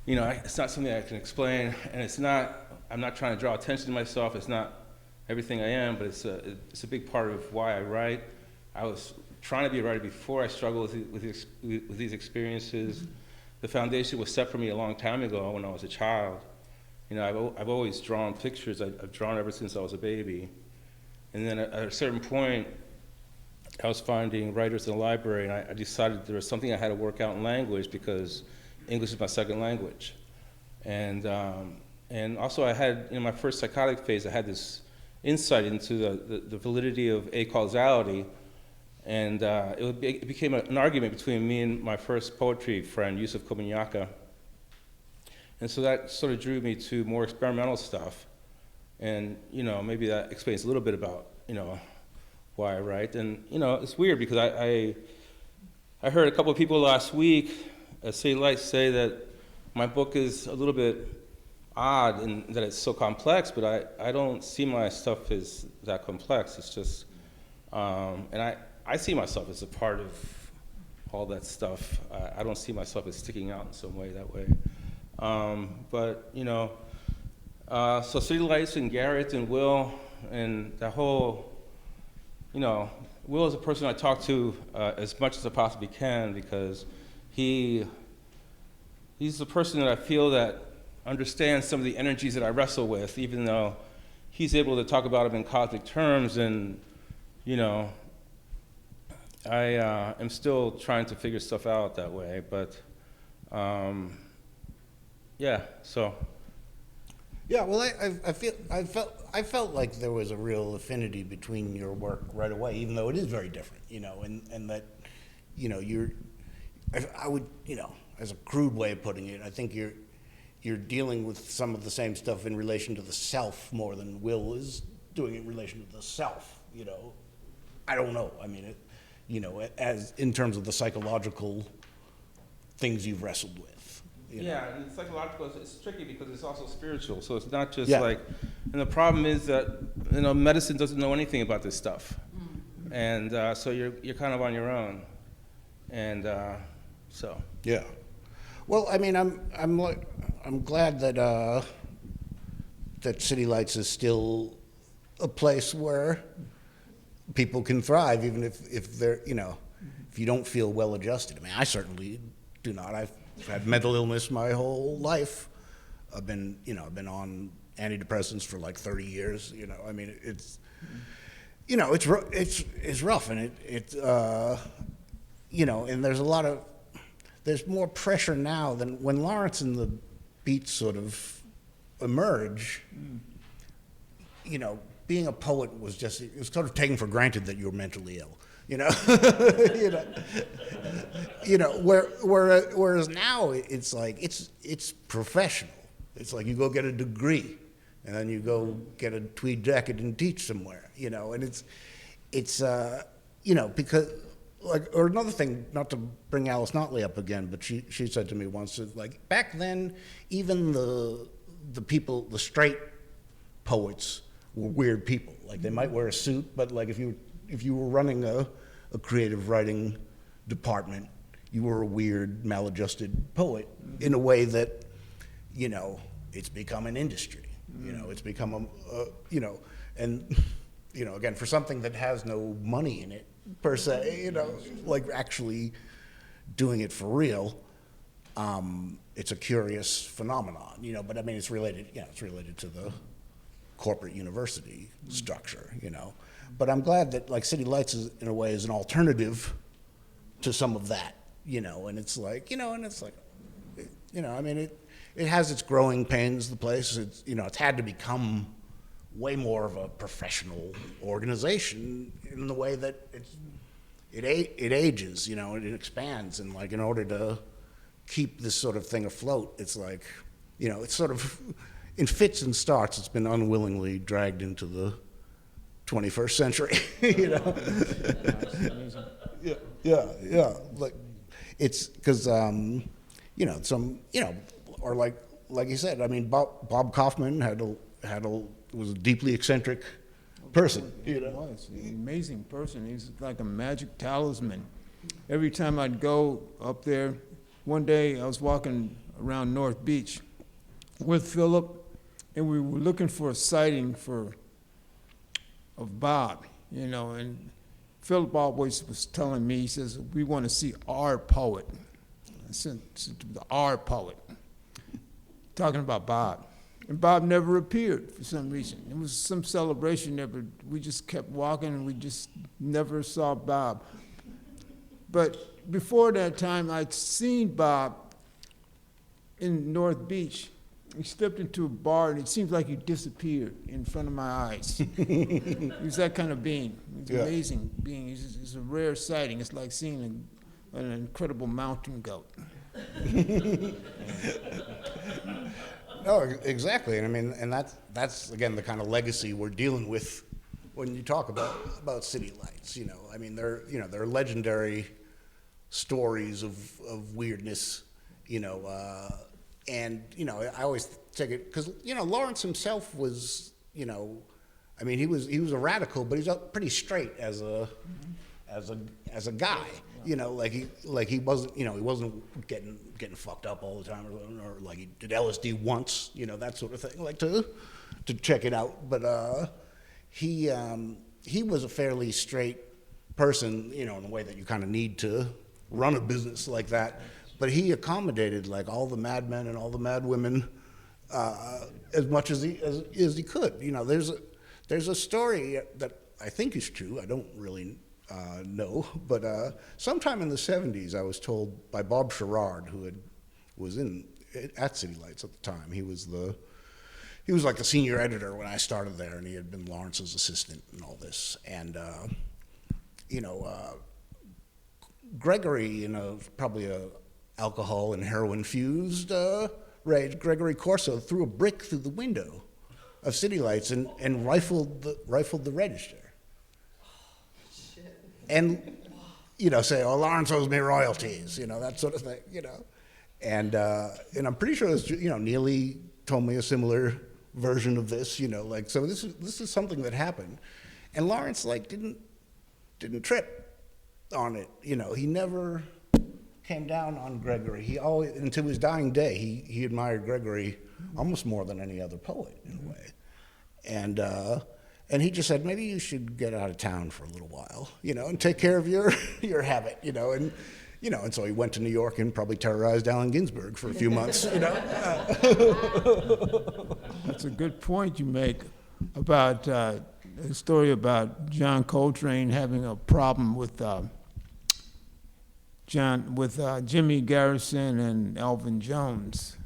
It's not something I can explain, and I'm not trying to draw attention to myself. It's not everything I am, but it's a big part of why I write. I was trying to be a writer before I struggled with these experiences. The foundation was set for me a long time ago when I was a child. I've always drawn pictures. I've drawn ever since I was a baby. And then at a certain point, I was finding writers in the library, and I decided there was something I had to work out in language because English is my second language. And also I had, in my first psychotic phase, I had this insight into the validity of acausality, and it became an argument between me and my first poetry friend, Yusuf Kobinyaka. And so that sort of drew me to more experimental stuff. And, maybe that explains a little bit about, why I write. And, it's weird because I heard a couple of people last week City Lights say that my book is a little bit odd in that it's so complex, but I don't see my stuff as that complex. It's just, and I see myself as a part of all that stuff. I don't see myself as sticking out in some way that way. So City Lights and Garrett and Will and that whole, Will is a person I talk to as much as I possibly can because he's the person that I feel that understands some of the energies that I wrestle with, even though he's able to talk about them in cosmic terms, and I am still trying to figure stuff out that way. But so. Yeah, well, I felt like there was a real affinity between your work right away, even though it is very different, and that, I would, as a crude way of putting it, I think you're dealing with some of the same stuff in relation to the self more than Will is doing in relation to the self, I don't know. I mean, as in terms of the psychological things you've wrestled with. Yeah, and psychological, it's tricky because it's also spiritual. So it's not just Yeah. like, and the problem is that, medicine doesn't know anything about this stuff. And so you're kind of on your own. And so. Yeah. Well, I mean, I'm glad that that City Lights is still a place where people can thrive, even if they're, if you don't feel well adjusted. I mean, I certainly do not. I've had mental illness my whole life. I've been on antidepressants for like 30 years. I mean, it's rough, and and there's more pressure now than when Lawrence and the Beats sort of emerge. Being a poet was it was sort of taken for granted that you were mentally ill. Whereas now it's like it's professional. It's like you go get a degree, and then you go get a tweed jacket and teach somewhere. And it's because or another thing, not to bring Alice Notley up again, but she said to me once, like, back then, even the people, the straight poets were weird people. Like, they might wear a suit, but like if you were running a creative writing department, you were a weird, maladjusted poet in a way that, it's become an industry. It's become and again, for something that has no money in it per se, like actually doing it for real, it's a curious phenomenon, but I mean, it's related to the corporate university structure, but I'm glad that like City Lights is, in a way, is an alternative to some of that, and it's like, I mean, it has its growing pains, the place. It's had to become way more of a professional organization in the way that it ages, and it expands, and like in order to keep this sort of thing afloat, it's like, it's sort of in fits and starts. It's been unwillingly dragged into the 21st century, Yeah. Like it's because or like you said, I mean, Bob Kaufman was a deeply eccentric person. He was an amazing person. He's like a magic talisman. Every time I'd go up there, one day I was walking around North Beach with Philip, and we were looking for a sighting of Bob, and Philip always was telling me, he says, we want to see our poet. I said, our poet, talking about Bob. And Bob never appeared for some reason. It was some celebration there, but we just kept walking and we just never saw Bob. But before that time, I'd seen Bob in North Beach. He stepped into a bar and it seemed like he disappeared in front of my eyes. He was that kind of being. He's an amazing being. He's a rare sighting. It's like seeing an incredible mountain goat. No, exactly, and I mean, and that's again the kind of legacy we're dealing with when you talk about City Lights. I mean, they're legendary stories of weirdness, and I always take it because Lawrence himself was, I mean, he was a radical, but he's pretty straight as a guy. Like he wasn't, he wasn't getting fucked up all the time, or like he did LSD once, that sort of thing, like to check it out. But he was a fairly straight person, in the way that you kind of need to run a business like that. But he accommodated like all the madmen and all the madwomen as much as he could. There's a story that I think is true. I don't really know, but sometime in the 70s, I was told by Bob Sherrard, who was at City Lights at the time. He was like the senior editor when I started there, and he had been Lawrence's assistant and all this. And Gregory, probably a alcohol and heroin fused rage, Gregory Corso threw a brick through the window of City Lights and rifled the register. and say, "Oh, Lawrence owes me royalties," that sort of thing, and I'm pretty sure this, Neely told me a similar version of this, so this is something that happened, and Lawrence didn't trip on it, he never came down on Gregory. He always, until his dying day, he admired Gregory almost more than any other poet in a way, and he just said, maybe you should get out of town for a little while, and take care of your habit, and so he went to New York and probably terrorized Allen Ginsberg for a few months, That's a good point you make about the story about John Coltrane having a problem with Jimmy Garrison and Elvin Jones.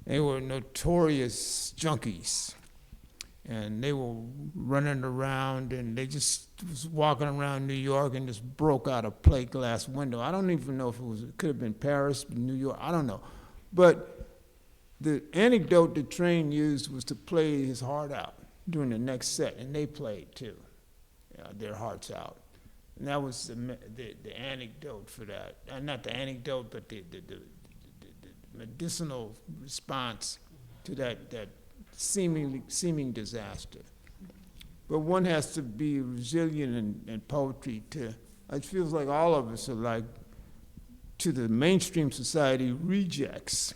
They were notorious junkies, and they were running around, and they just was walking around New York and just broke out a plate glass window. I don't even know if it could have been Paris, New York, I don't know. But the anecdote that Train used was to play his heart out during the next set, and they played too, their hearts out. And that was the anecdote for that. Not the anecdote, but the medicinal response to that seeming disaster. But one has to be resilient in poetry it feels like all of us are like, to the mainstream society, rejects.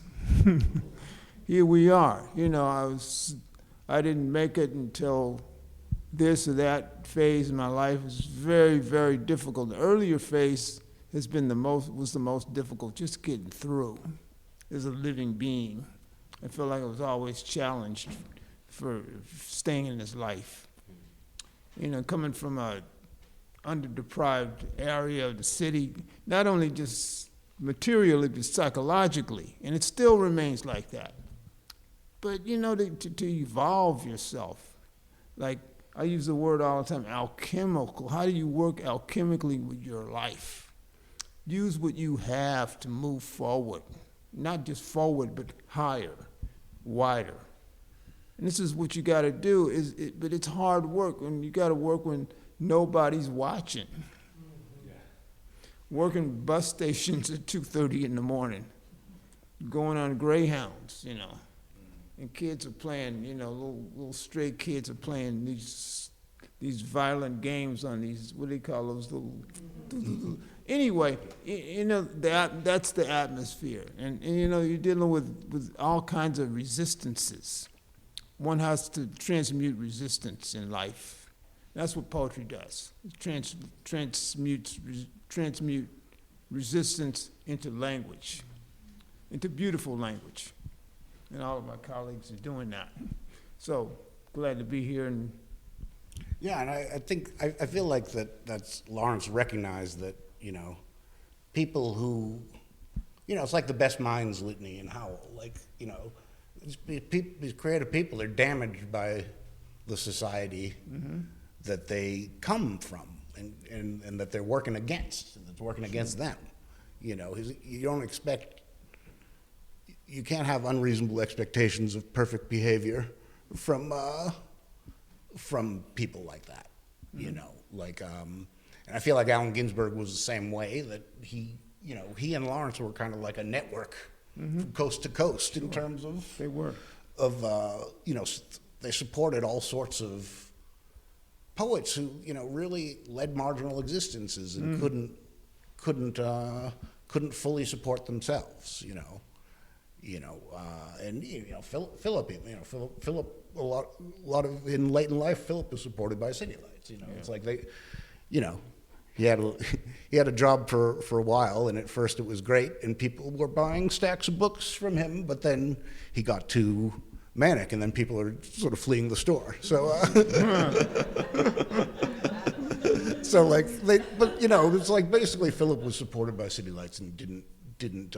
Here we are, I didn't make it until this or that phase in my life. Is very, very difficult. The earlier phase was the most difficult, just getting through as a living being. I feel like I was always challenged for staying in this life. Coming from a underdeprived area of the city, not only just materially, but psychologically, and it still remains like that. But, to evolve yourself, like I use the word all the time, alchemical. How do you work alchemically with your life? Use what you have to move forward, not just forward, but higher, wider. And this is what you got to do. But it's hard work, and you got to work when nobody's watching. Working bus stations at 2:30 in the morning, going on Greyhounds, and kids are playing, little stray kids are playing these violent games on these, what do they call those little anyway, that's the atmosphere. And you're dealing with all kinds of resistances. One has to transmute resistance in life. That's what poetry does. It transmute resistance into language, into beautiful language. And all of my colleagues are doing that. So glad to be here. And yeah, and I feel like that's Lawrence recognized that, people who, it's like the best minds litany in Howell. Like, these creative people are damaged by the society that they come from and that they're working against, that's working against them. You don't expect, you can't have unreasonable expectations of perfect behavior from people like that, and I feel like Allen Ginsberg was the same way, that he and Lawrence were kind of like a network from coast to coast in terms of, they were. They supported all sorts of poets who, really led marginal existences and couldn't fully support themselves, and Philip, a lot of in late in life, Philip was supported by City Lights. It's like they, he had a job for a while, and at first it was great, and people were buying stacks of books from him. But then he got too manic, and then people are sort of fleeing the store. So, it's like basically Philip was supported by City Lights and didn't.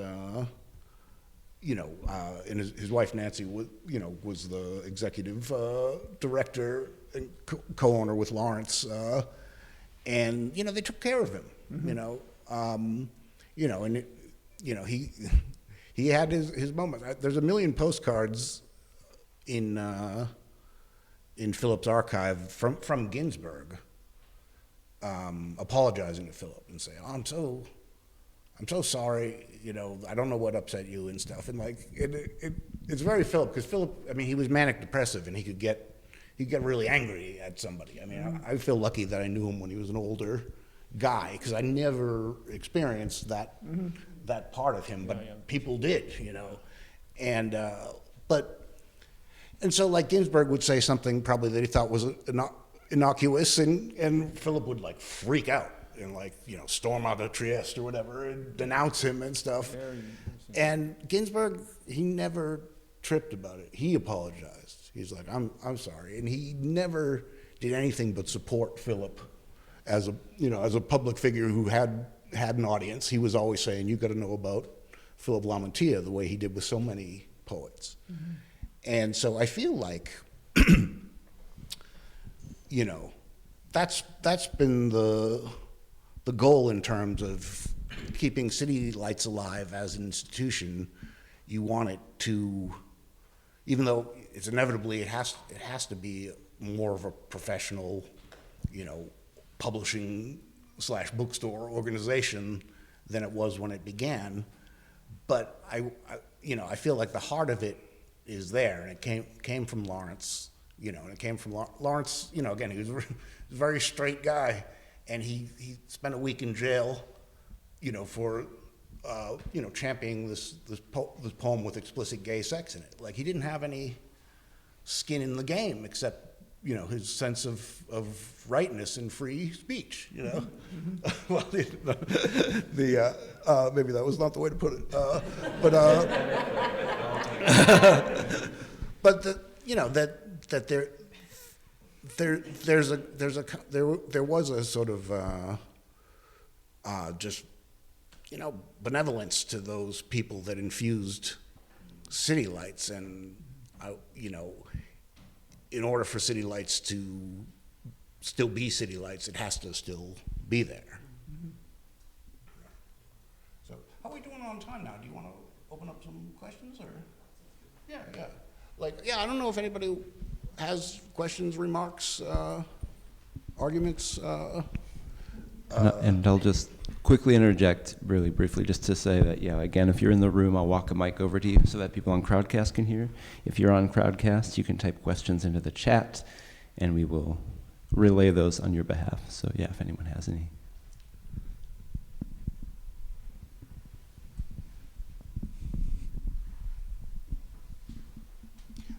And his wife Nancy was the executive director and co-owner with Lawrence, and they took care of him. He had his moment. There's a million postcards in Philip's archive from Ginsberg, apologizing to Philip and saying, "Oh, I'm so sorry, you know, I don't know what upset you and stuff." And like, it's very Philip, because Philip, I mean, he was manic depressive, and he'd get really angry at somebody. I mean, I feel lucky that I knew him when he was an older guy, because I never experienced that part of him, but people did, you know. And and so like Ginsberg would say something probably that he thought was innocuous, and Philip would like freak out and like, you know, storm out of Trieste or whatever and denounce him and stuff. And Ginsberg, he never tripped about it. He apologized. He's like, I'm sorry. And he never did anything but support Philip as a public figure who had an audience. He was always saying, you got to know about Philip Lamantia, the way he did with so many poets. Mm-hmm. And so I feel like, you know, that's been the goal in terms of keeping City Lights alive as an institution. You want it to, even though it's inevitably, it has to be more of a professional, you know, publishing/bookstore organization than it was when it began. But I feel like the heart of it is there, and it came from Lawrence, you know, and it came from Lawrence, you know, again, he was a very straight guy, and he spent a week in jail, you know, for, you know, championing this poem with explicit gay sex in it. Like, he didn't have any skin in the game except, you know, his sense of rightness and free speech, you know. Well, maybe that was not the way to put it, but you know, that there was a sort of just, you know, benevolence to those people that infused City Lights, and you know, in order for City Lights to still be City Lights, it has to still be there. Mm-hmm. So, how are we doing on time now? Do you want to open up some questions, or? Yeah. Like, I don't know if anybody has questions, remarks, arguments. And I'll just quickly interject really briefly just to say that, again, if you're in the room, I'll walk a mic over to you so that people on Crowdcast can hear. If you're on Crowdcast, you can type questions into the chat, and we will relay those on your behalf. So, if anyone has any.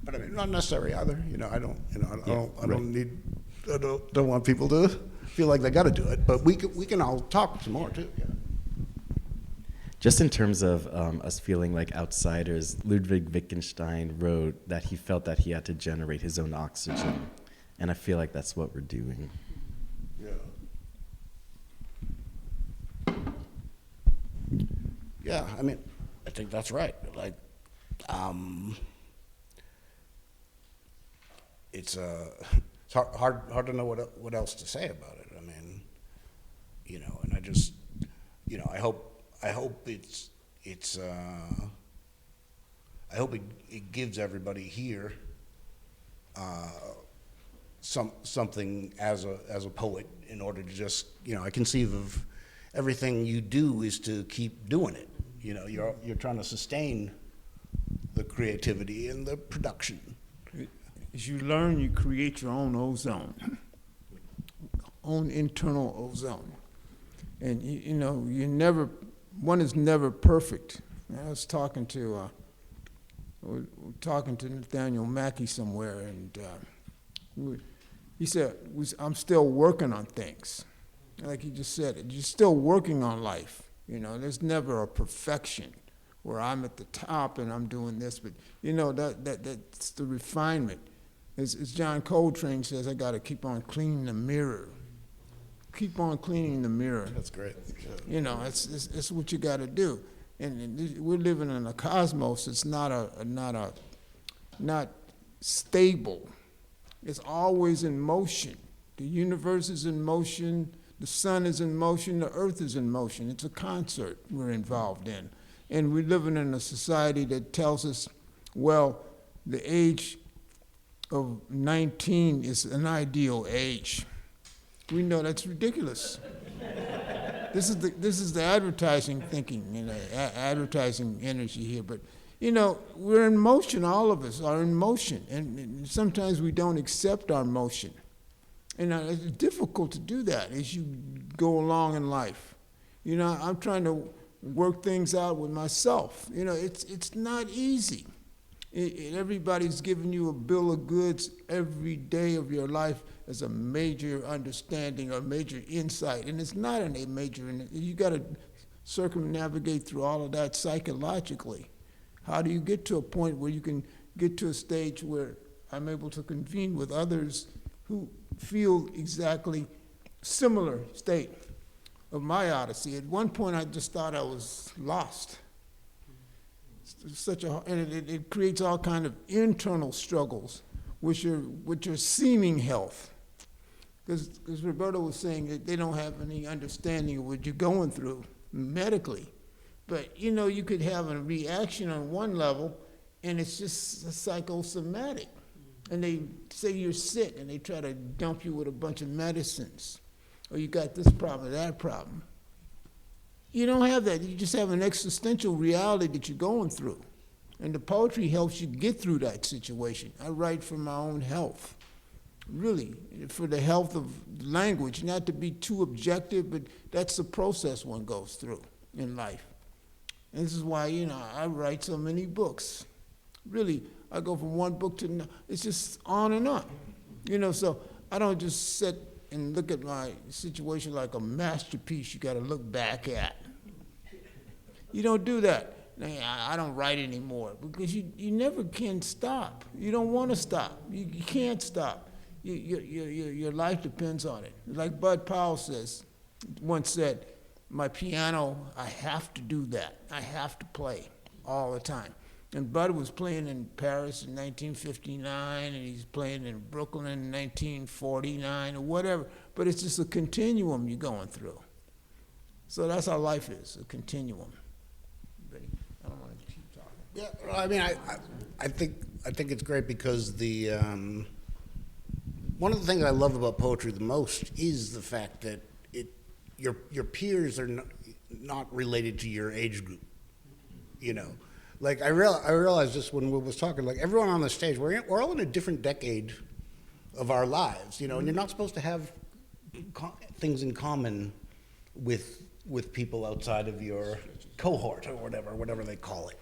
But I mean, not necessary either. You know, I don't want people to feel like they got to do it. But we can all talk some more too. Yeah. Just in terms of us feeling like outsiders, Ludwig Wittgenstein wrote that he felt that he had to generate his own oxygen, and I feel like that's what we're doing. Yeah, I mean, I think that's right. Like, it's hard to know what else to say about it. I mean, you know, and I just, you know, I hope it gives everybody here something as a poet, in order to just, you know, I conceive of everything you do is to keep doing it. You know, you're trying to sustain the creativity and the production. As you learn, you create your own ozone, own internal ozone. And you know, one is never perfect. I was talking to Nathaniel Mackey somewhere, and he said, I'm still working on things. Like he just said, you're still working on life. You know, there's never a perfection where I'm at the top and I'm doing this, but you know, that's the refinement. As John Coltrane says, I got to keep on cleaning the mirror. Keep on cleaning the mirror. That's great. You know, it's what you got to do. And we're living in a cosmos that's not stable. It's always in motion. The universe is in motion. The sun is in motion. The earth is in motion. It's a concert we're involved in. And we're living in a society that tells us, well, the age of 19 is an ideal age. We know that's ridiculous. This is the advertising thinking, advertising energy here. But we're in motion. All of us are in motion, and sometimes we don't accept our motion. And it's difficult to do that as you go along in life. I'm trying to work things out with myself. It's not easy. Everybody's giving you a bill of goods every day of your life as a major understanding or major insight, and it's not a major. You got to circumnavigate through all of that psychologically. How do you get to a point where you can get to a stage where I'm able to convene with others who feel exactly similar state of my odyssey? At one point, I just thought I was lost. And it creates all kind of internal struggles, which are seeming health. Because Roberto was saying that they don't have any understanding of what you're going through medically. But you could have a reaction on one level, and it's just psychosomatic. And they say you're sick, and they try to dump you with a bunch of medicines. Or you got this problem or that problem. You don't have that. You just have an existential reality that you're going through. And the poetry helps you get through that situation. I write for my own health, really, for the health of language, not to be too objective, but that's the process one goes through in life. And this is why, I write so many books. Really, I go from one book to another. It's just on and on. So I don't just sit and look at my situation like a masterpiece you got to look back at. You don't do that. I don't write anymore because you never can stop. You don't want to stop. You can't stop. Your life depends on it. Like Bud Powell once said, my piano, I have to do that. I have to play all the time. And Bud was playing in Paris in 1959, and he's playing in Brooklyn in 1949 or whatever. But it's just a continuum you're going through. So that's how life is, a continuum. But I don't want to keep talking. Yeah, I mean, I think it's great because one of the things I love about poetry the most is the fact that your peers are not related to your age group, Like I realized just when we was talking, like everyone on the stage, we're all in a different decade of our lives, and you're not supposed to have things in common with people outside of your cohort or whatever they call it.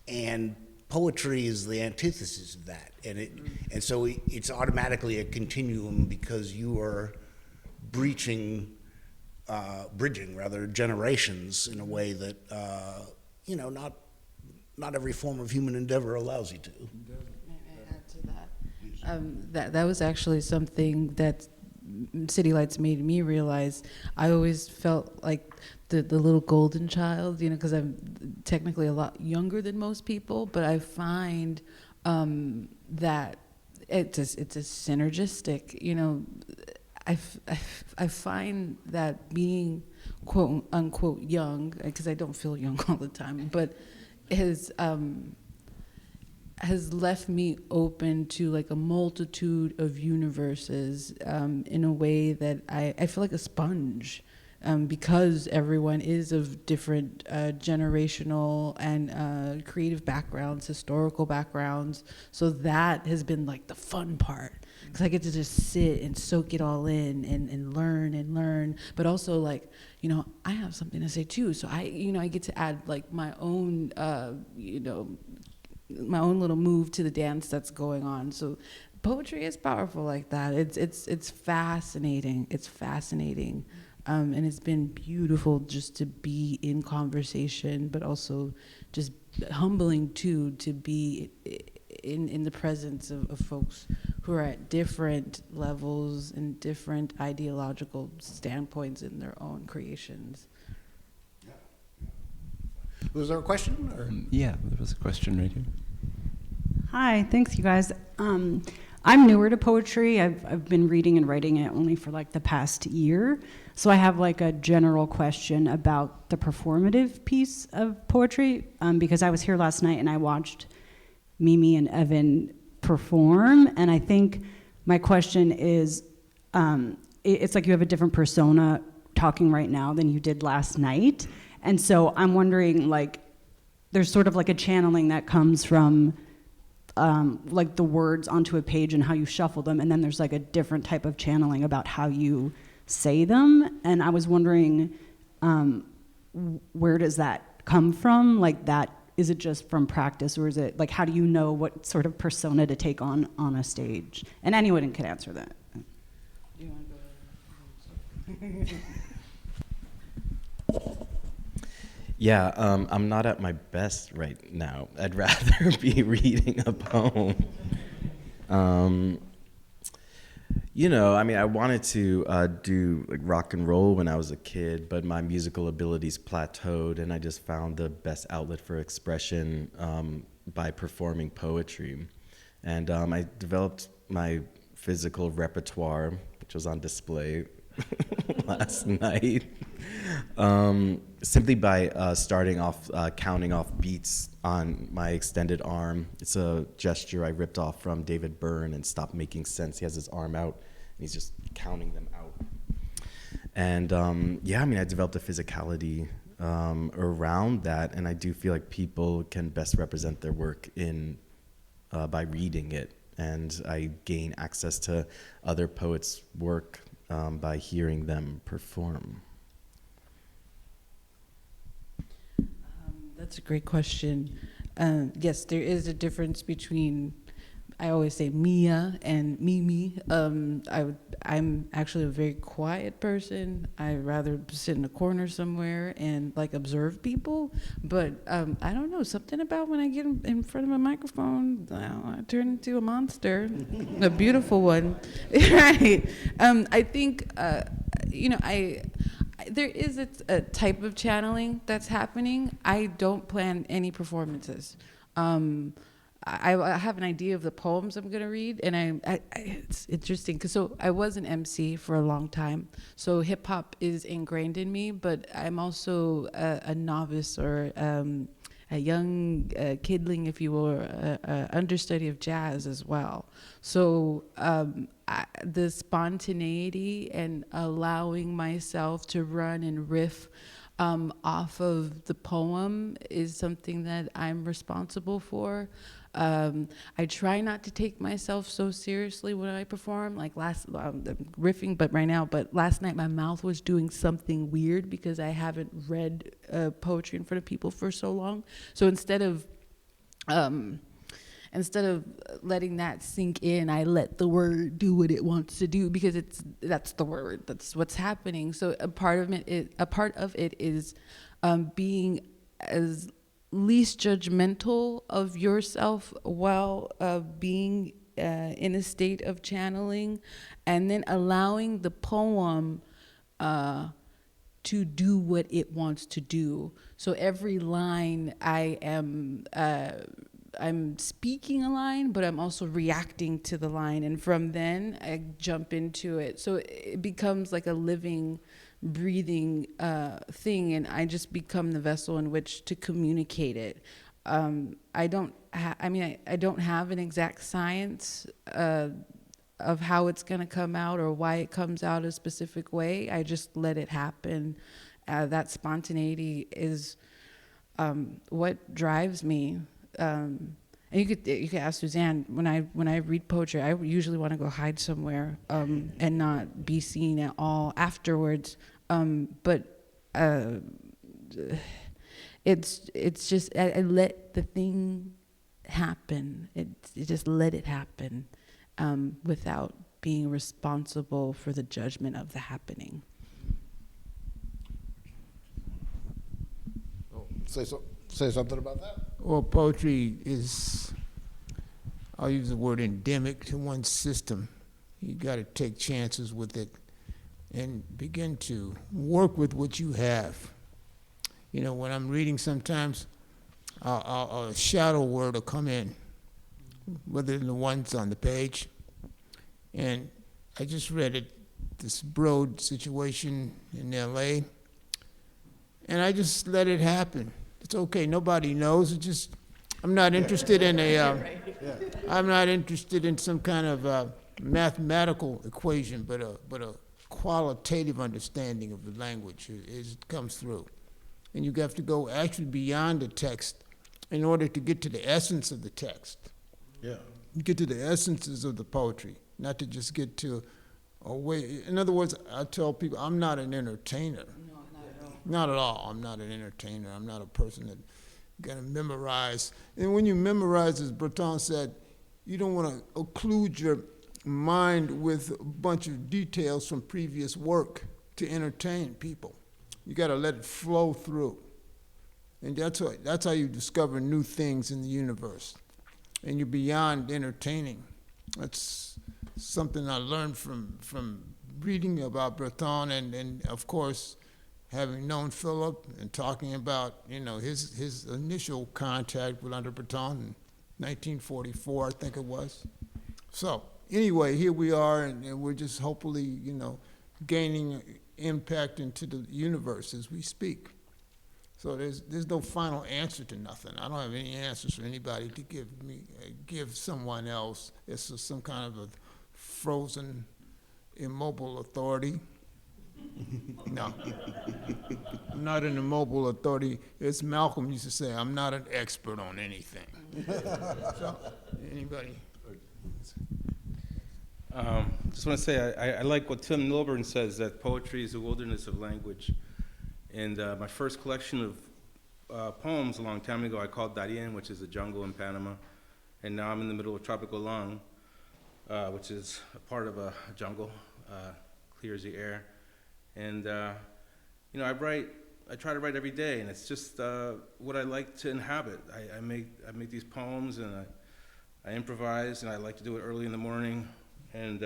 And poetry is the antithesis of that, and so it's automatically a continuum because you are bridging generations in a way that not every form of human endeavor allows you to. May I add to that? That was actually something that City Lights made me realize. I always felt like the little golden child, because I'm technically a lot younger than most people, but I find that it's a synergistic, I find that being quote unquote young, because I don't feel young all the time, but has left me open to like a multitude of universes in a way that I feel like a sponge, because everyone is of different generational and creative backgrounds, historical backgrounds. So that has been like the fun part, because I get to just sit and soak it all in and learn, but also like, I have something to say too. So I get to add like my own, my own little move to the dance that's going on. So poetry is powerful like that. It's fascinating. It's fascinating. And it's been beautiful just to be in conversation, but also just humbling too, to be in the presence of folks who are at different levels and different ideological standpoints in their own creations. Was there a question? Or? Yeah, there was a question right here. Hi, thanks you guys. I'm newer to poetry. I've been reading and writing it only for like the past year. So I have like a general question about the performative piece of poetry, because I was here last night and I watched Mimi and Evan perform, and I think my question is it's like you have a different persona talking right now than you did last night. And so I'm wondering, like, there's sort of like a channeling that comes from like the words onto a page and how you shuffle them, and then there's like a different type of channeling about how you say them. And I was wondering, where does that come from? Like, that, is it just from practice, or is it like, how do you know what sort of persona to take on a stage? And anyone can answer that. Do you want to go? Yeah, I'm not at my best right now. I'd rather be reading a poem. You know, I mean, I wanted to do like rock and roll when I was a kid, but my musical abilities plateaued, and I just found the best outlet for expression by performing poetry. And I developed my physical repertoire, which was on display last night, simply by starting off counting off beats on my extended arm. It's a gesture I ripped off from David Byrne and Stop Making Sense. He has his arm out, and he's just counting them out. And yeah, I mean, I developed a physicality around that, and I do feel like people can best represent their work by reading it, and I gain access to other poets' work by hearing them perform. That's a great question. Yes, there is a difference between, I always say Mia and Mimi. I'm actually a very quiet person. I'd rather sit in a corner somewhere and like observe people. But I don't know, something about when I get in front of a microphone, I turn into a monster, a beautiful one, right? I think, you know, there is a type of channeling that's happening. I don't plan any performances. I have an idea of the poems I'm gonna read, and it's interesting because so I was an MC for a long time, so hip hop is ingrained in me, but I'm also a novice or a young kidling, if you will, or a understudy of jazz as well. So the spontaneity and allowing myself to run and riff off of the poem is something that I'm responsible for. I try not to take myself so seriously when I perform, like riffing, but last night my mouth was doing something weird because I haven't read poetry in front of people for so long. So instead of letting that sink in, I let the word do what it wants to do because that's the word, that's what's happening. So a part of it is being as least judgmental of yourself while being in a state of channeling, and then allowing the poem to do what it wants to do. So every line I'm speaking a line, but I'm also reacting to the line, and from then I jump into it. So it becomes like a living, breathing thing, and I just become the vessel in which to communicate it. I don't have an exact science of how it's going to come out or why it comes out a specific way. I just let it happen. That spontaneity is what drives me. And you could ask Suzanne, when I read poetry, I usually want to go hide somewhere and not be seen at all afterwards. But it's just I let the thing happen. It just let it happen without being responsible for the judgment of the happening. Say something about that. Well, poetry is, I'll use the word endemic to one system. You got to take chances with it and begin to work with what you have. You know, when I'm reading sometimes, a shadow word will come in, whether the ones on the page. And I just read this Broad situation in LA, and I just let it happen. It's okay, nobody knows, I'm not interested in I'm not interested in some kind of mathematical equation, but a qualitative understanding of the language. It comes through. And you have to go actually beyond the text in order to get to the essence of the text. Yeah. Get to the essences of the poetry, not to just get to a way. In other words, I tell people I'm not an entertainer. No, not at all. Not at all. I'm not an entertainer. I'm not a person that gonna memorize. And when you memorize, as Breton said, you don't want to occlude your mind with a bunch of details from previous work to entertain people. You got to let it flow through. And that's how you discover new things in the universe. And you're beyond entertaining. That's something I learned from reading about Breton and of course, having known Philip and talking about, his initial contact with under Breton in 1944, I think it was. So anyway, here we are, and we're just hopefully, gaining impact into the universe as we speak. So there's no final answer to nothing. I don't have any answers for anybody to give someone else. It's just some kind of a frozen, immobile authority. No, I'm not an immobile authority. As Malcolm used to say, I'm not an expert on anything. So, anybody? Just want to say I like what Tim Milburn says, that poetry is a wilderness of language. And my first collection of poems a long time ago I called Darien, which is a jungle in Panama. And now I'm in the middle of Tropical Lung, which is a part of a jungle, clears the air. And I try to write every day, and it's just what I like to inhabit. I make these poems, and I improvise, and I like to do it early in the morning, and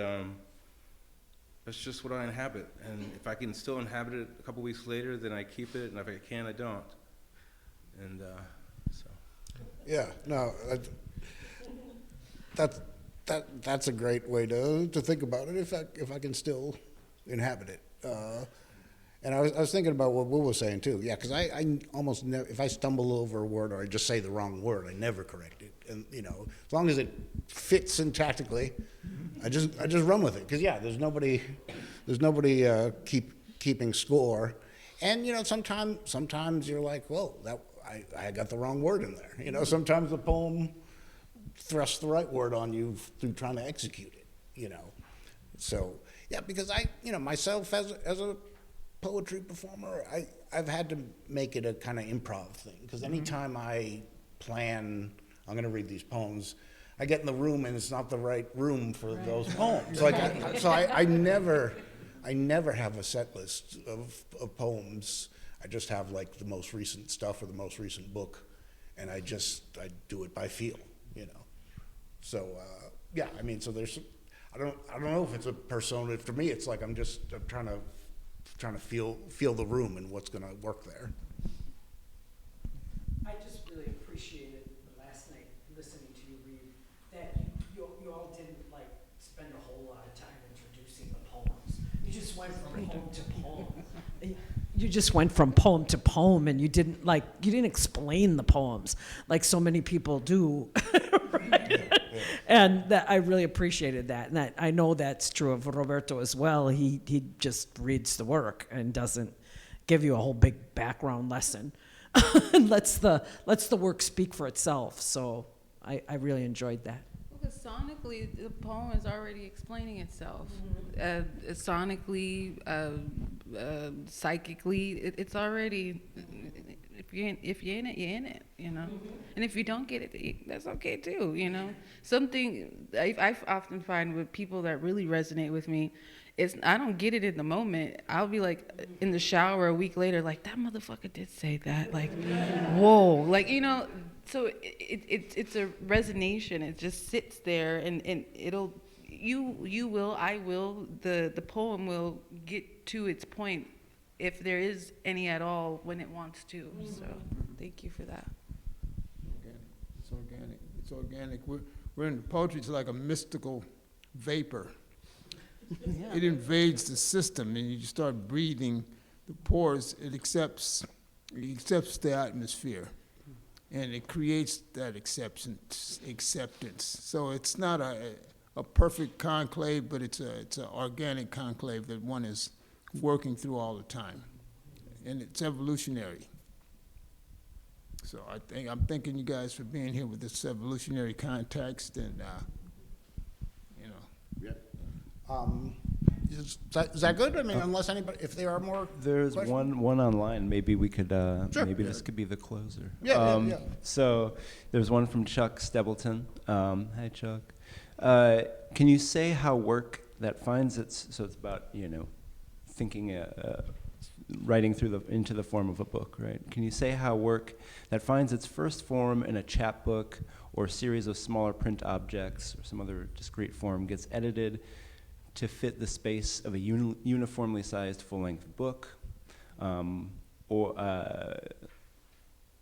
that's just what I inhabit. And if I can still inhabit it a couple weeks later, then I keep it, and if I can, I don't. And so. Yeah, no, that's a great way to think about it. If I can still inhabit it. And I was thinking about what Will was saying too. Yeah, because I almost never, if I stumble over a word or I just say the wrong word, I never correct it. And as long as it fits syntactically, I just run with it. Because yeah, there's nobody keeping score. And sometimes you're like, whoa, I got the wrong word in there. Sometimes the poem thrusts the right word on you through trying to execute it. So yeah, because myself as a poetry performer, I've had to make it a kind of improv thing. Because anytime I plan, I'm going to read these poems, I get in the room and it's not the right room for those poems. So I never have a set list of poems. I just have like the most recent stuff or the most recent book, and I do it by feel. So yeah, so there's. I don't know if it's a persona. For me, it's like I'm trying to feel the room and what's going to work there. I just really appreciated last night listening to you read that you all didn't spend a whole lot of time introducing the poems. You just went from poem to poem. You just went from poem to poem, and you didn't explain the poems like so many people do. Right? Yeah. And I really appreciated that. And that I know that's true of Roberto as well. He just reads the work and doesn't give you a whole big background lesson. And lets the work speak for itself. So I really enjoyed that. Because sonically, the poem is already explaining itself. Sonically, psychically, it's already. If you're in it, you're in it, And if you don't get it, that's okay too, Something I often find with people that really resonate with me is I don't get it in the moment. I'll be in the shower a week later, that motherfucker did say that, whoa, So it's a resonation. It just sits there, and it'll I will. The poem will get to its point, if there is any at all, when it wants to. So thank you for that. It's organic. We're in poetry. It's like a mystical vapor. Yeah. It invades the system, and you start breathing the pores. It accepts the atmosphere, and it creates that acceptance. So it's not a perfect conclave, but it's an organic conclave that one is working through all the time, and it's evolutionary. So I'm thanking you guys for being here with this evolutionary context, and you know. Yeah. Is that good? I mean, unless anybody, if there are more There's questions? one online. Maybe we could, Sure. maybe this could be the closer. Yeah. So there's one from Chuck Stebleton. Hi, Chuck. Can you say how work that finds its, so it's about, thinking, writing into the form of a book, right? Can you say how work that finds its first form in a chapbook or a series of smaller print objects or some other discrete form gets edited to fit the space of a uniformly sized full-length book, or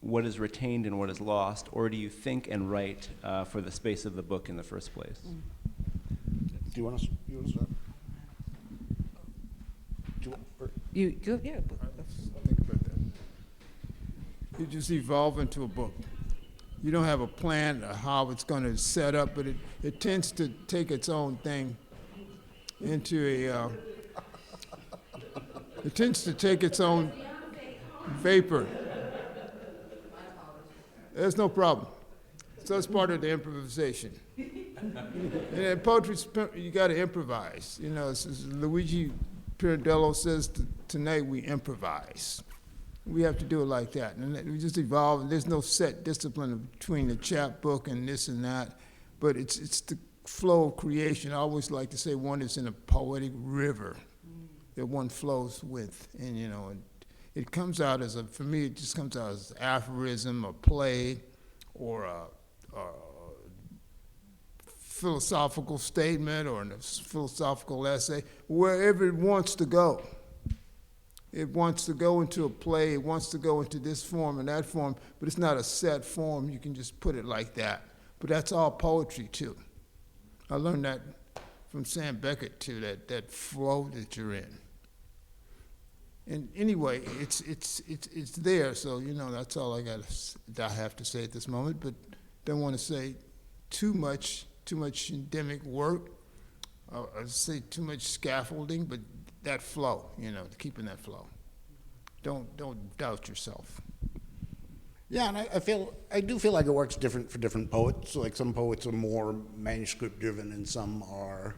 what is retained and what is lost, or do you think and write for the space of the book in the first place? Do you want to start? You go, yeah. Think about that. You just evolve into a book. You don't have a plan of how it's going to set up, but it tends to take its own thing into it tends to take its own vapor. There's no problem. So that's part of the improvisation. And in poetry, you got to improvise. As Luigi Pirandello says, tonight we improvise. We have to do it like that. And we just evolve, and there's no set discipline between the chapbook and this and that, but it's the flow of creation. I always like to say one is in a poetic river that one flows with. And, it comes out for me, it just comes out as aphorism, a play, or a philosophical statement, or a philosophical essay, wherever it wants to go. It wants to go into a play, it wants to go into this form and that form, but it's not a set form. You can just put it like that. But that's all poetry, too. I learned that from Sam Beckett, too, that flow that you're in. And anyway, it's there, so, that's all I have to say at this moment, but don't want to say too much endemic work, or say too much scaffolding, but that flow, keeping that flow. Don't doubt yourself. Yeah, and I do feel like it works different for different poets. Like some poets are more manuscript driven, and some are.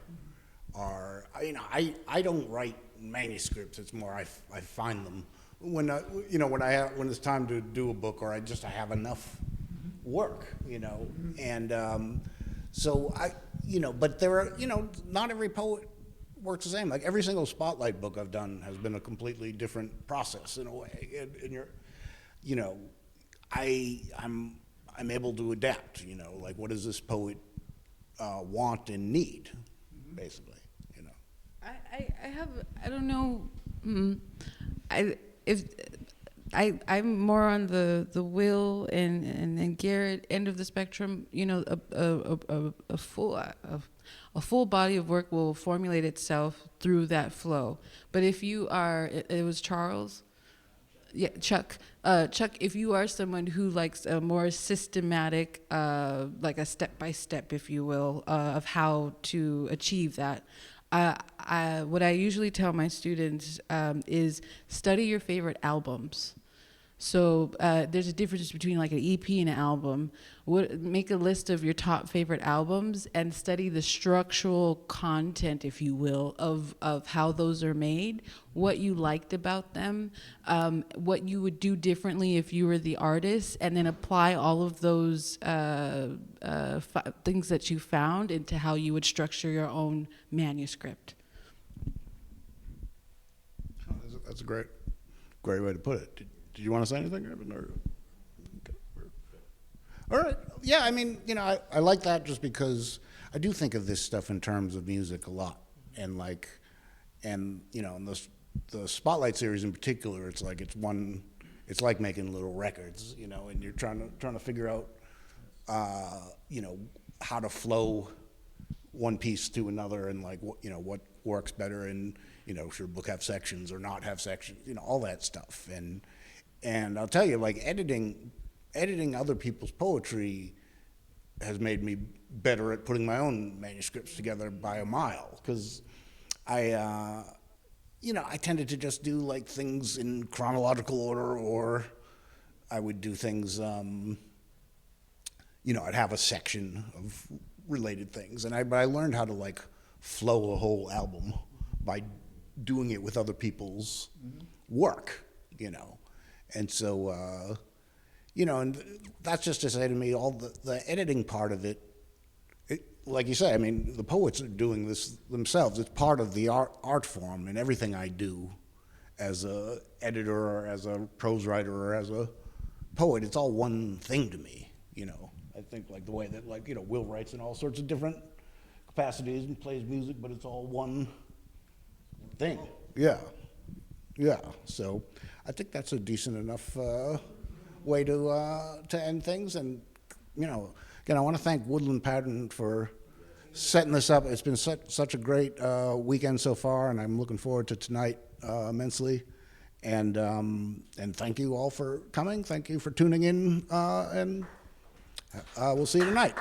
I don't write manuscripts. It's more I find them when it's time to do a book, or I have enough work, and so but there are not every poet works the same. Like every single spotlight book I've done has been a completely different process in a way, and you're. I'm able to adapt, like what does this poet want and need, basically, I don't know, I'm more on the Will and Garrett end of the spectrum. A full body of work will formulate itself through that flow. But if you are, it was Charles. Yeah, Chuck, if you are someone who likes a more systematic, like a step-by-step, if you will, of how to achieve that, what I usually tell my students is study your favorite albums. So there's a difference between like an EP and an album. Make a list of your top favorite albums and study the structural content, if you will, of how those are made, what you liked about them, what you would do differently if you were the artist, and then apply all of those things that you found into how you would structure your own manuscript. That's a great way to put it. Did you want to say anything, Evan? All right. Yeah, I mean, I like that just because I do think of this stuff in terms of music a lot, and in the Spotlight series in particular, it's like making little records, and you're trying to figure out, how to flow one piece to another, and what works better, and should a book have sections or not have sections, all that stuff, and I'll tell you, like editing other people's poetry has made me better at putting my own manuscripts together by a mile, because I tended to just do like things in chronological order, or I would do things, I'd have a section of related things, but I learned how to like flow a whole album by doing it with other people's work, and so, and that's just to say to me, all the editing part of it, like you say, I mean, the poets are doing this themselves. It's part of the art form, and everything I do as a editor or as a prose writer or as a poet, it's all one thing to me, I think like the way that Will writes in all sorts of different capacities and plays music, but it's all one thing. Yeah. So I think that's a decent enough way to end things. And again, I want to thank Woodland Pattern for setting this up. It's been such a great weekend so far, and I'm looking forward to tonight immensely. And thank you all for coming. Thank you for tuning in, and we'll see you tonight.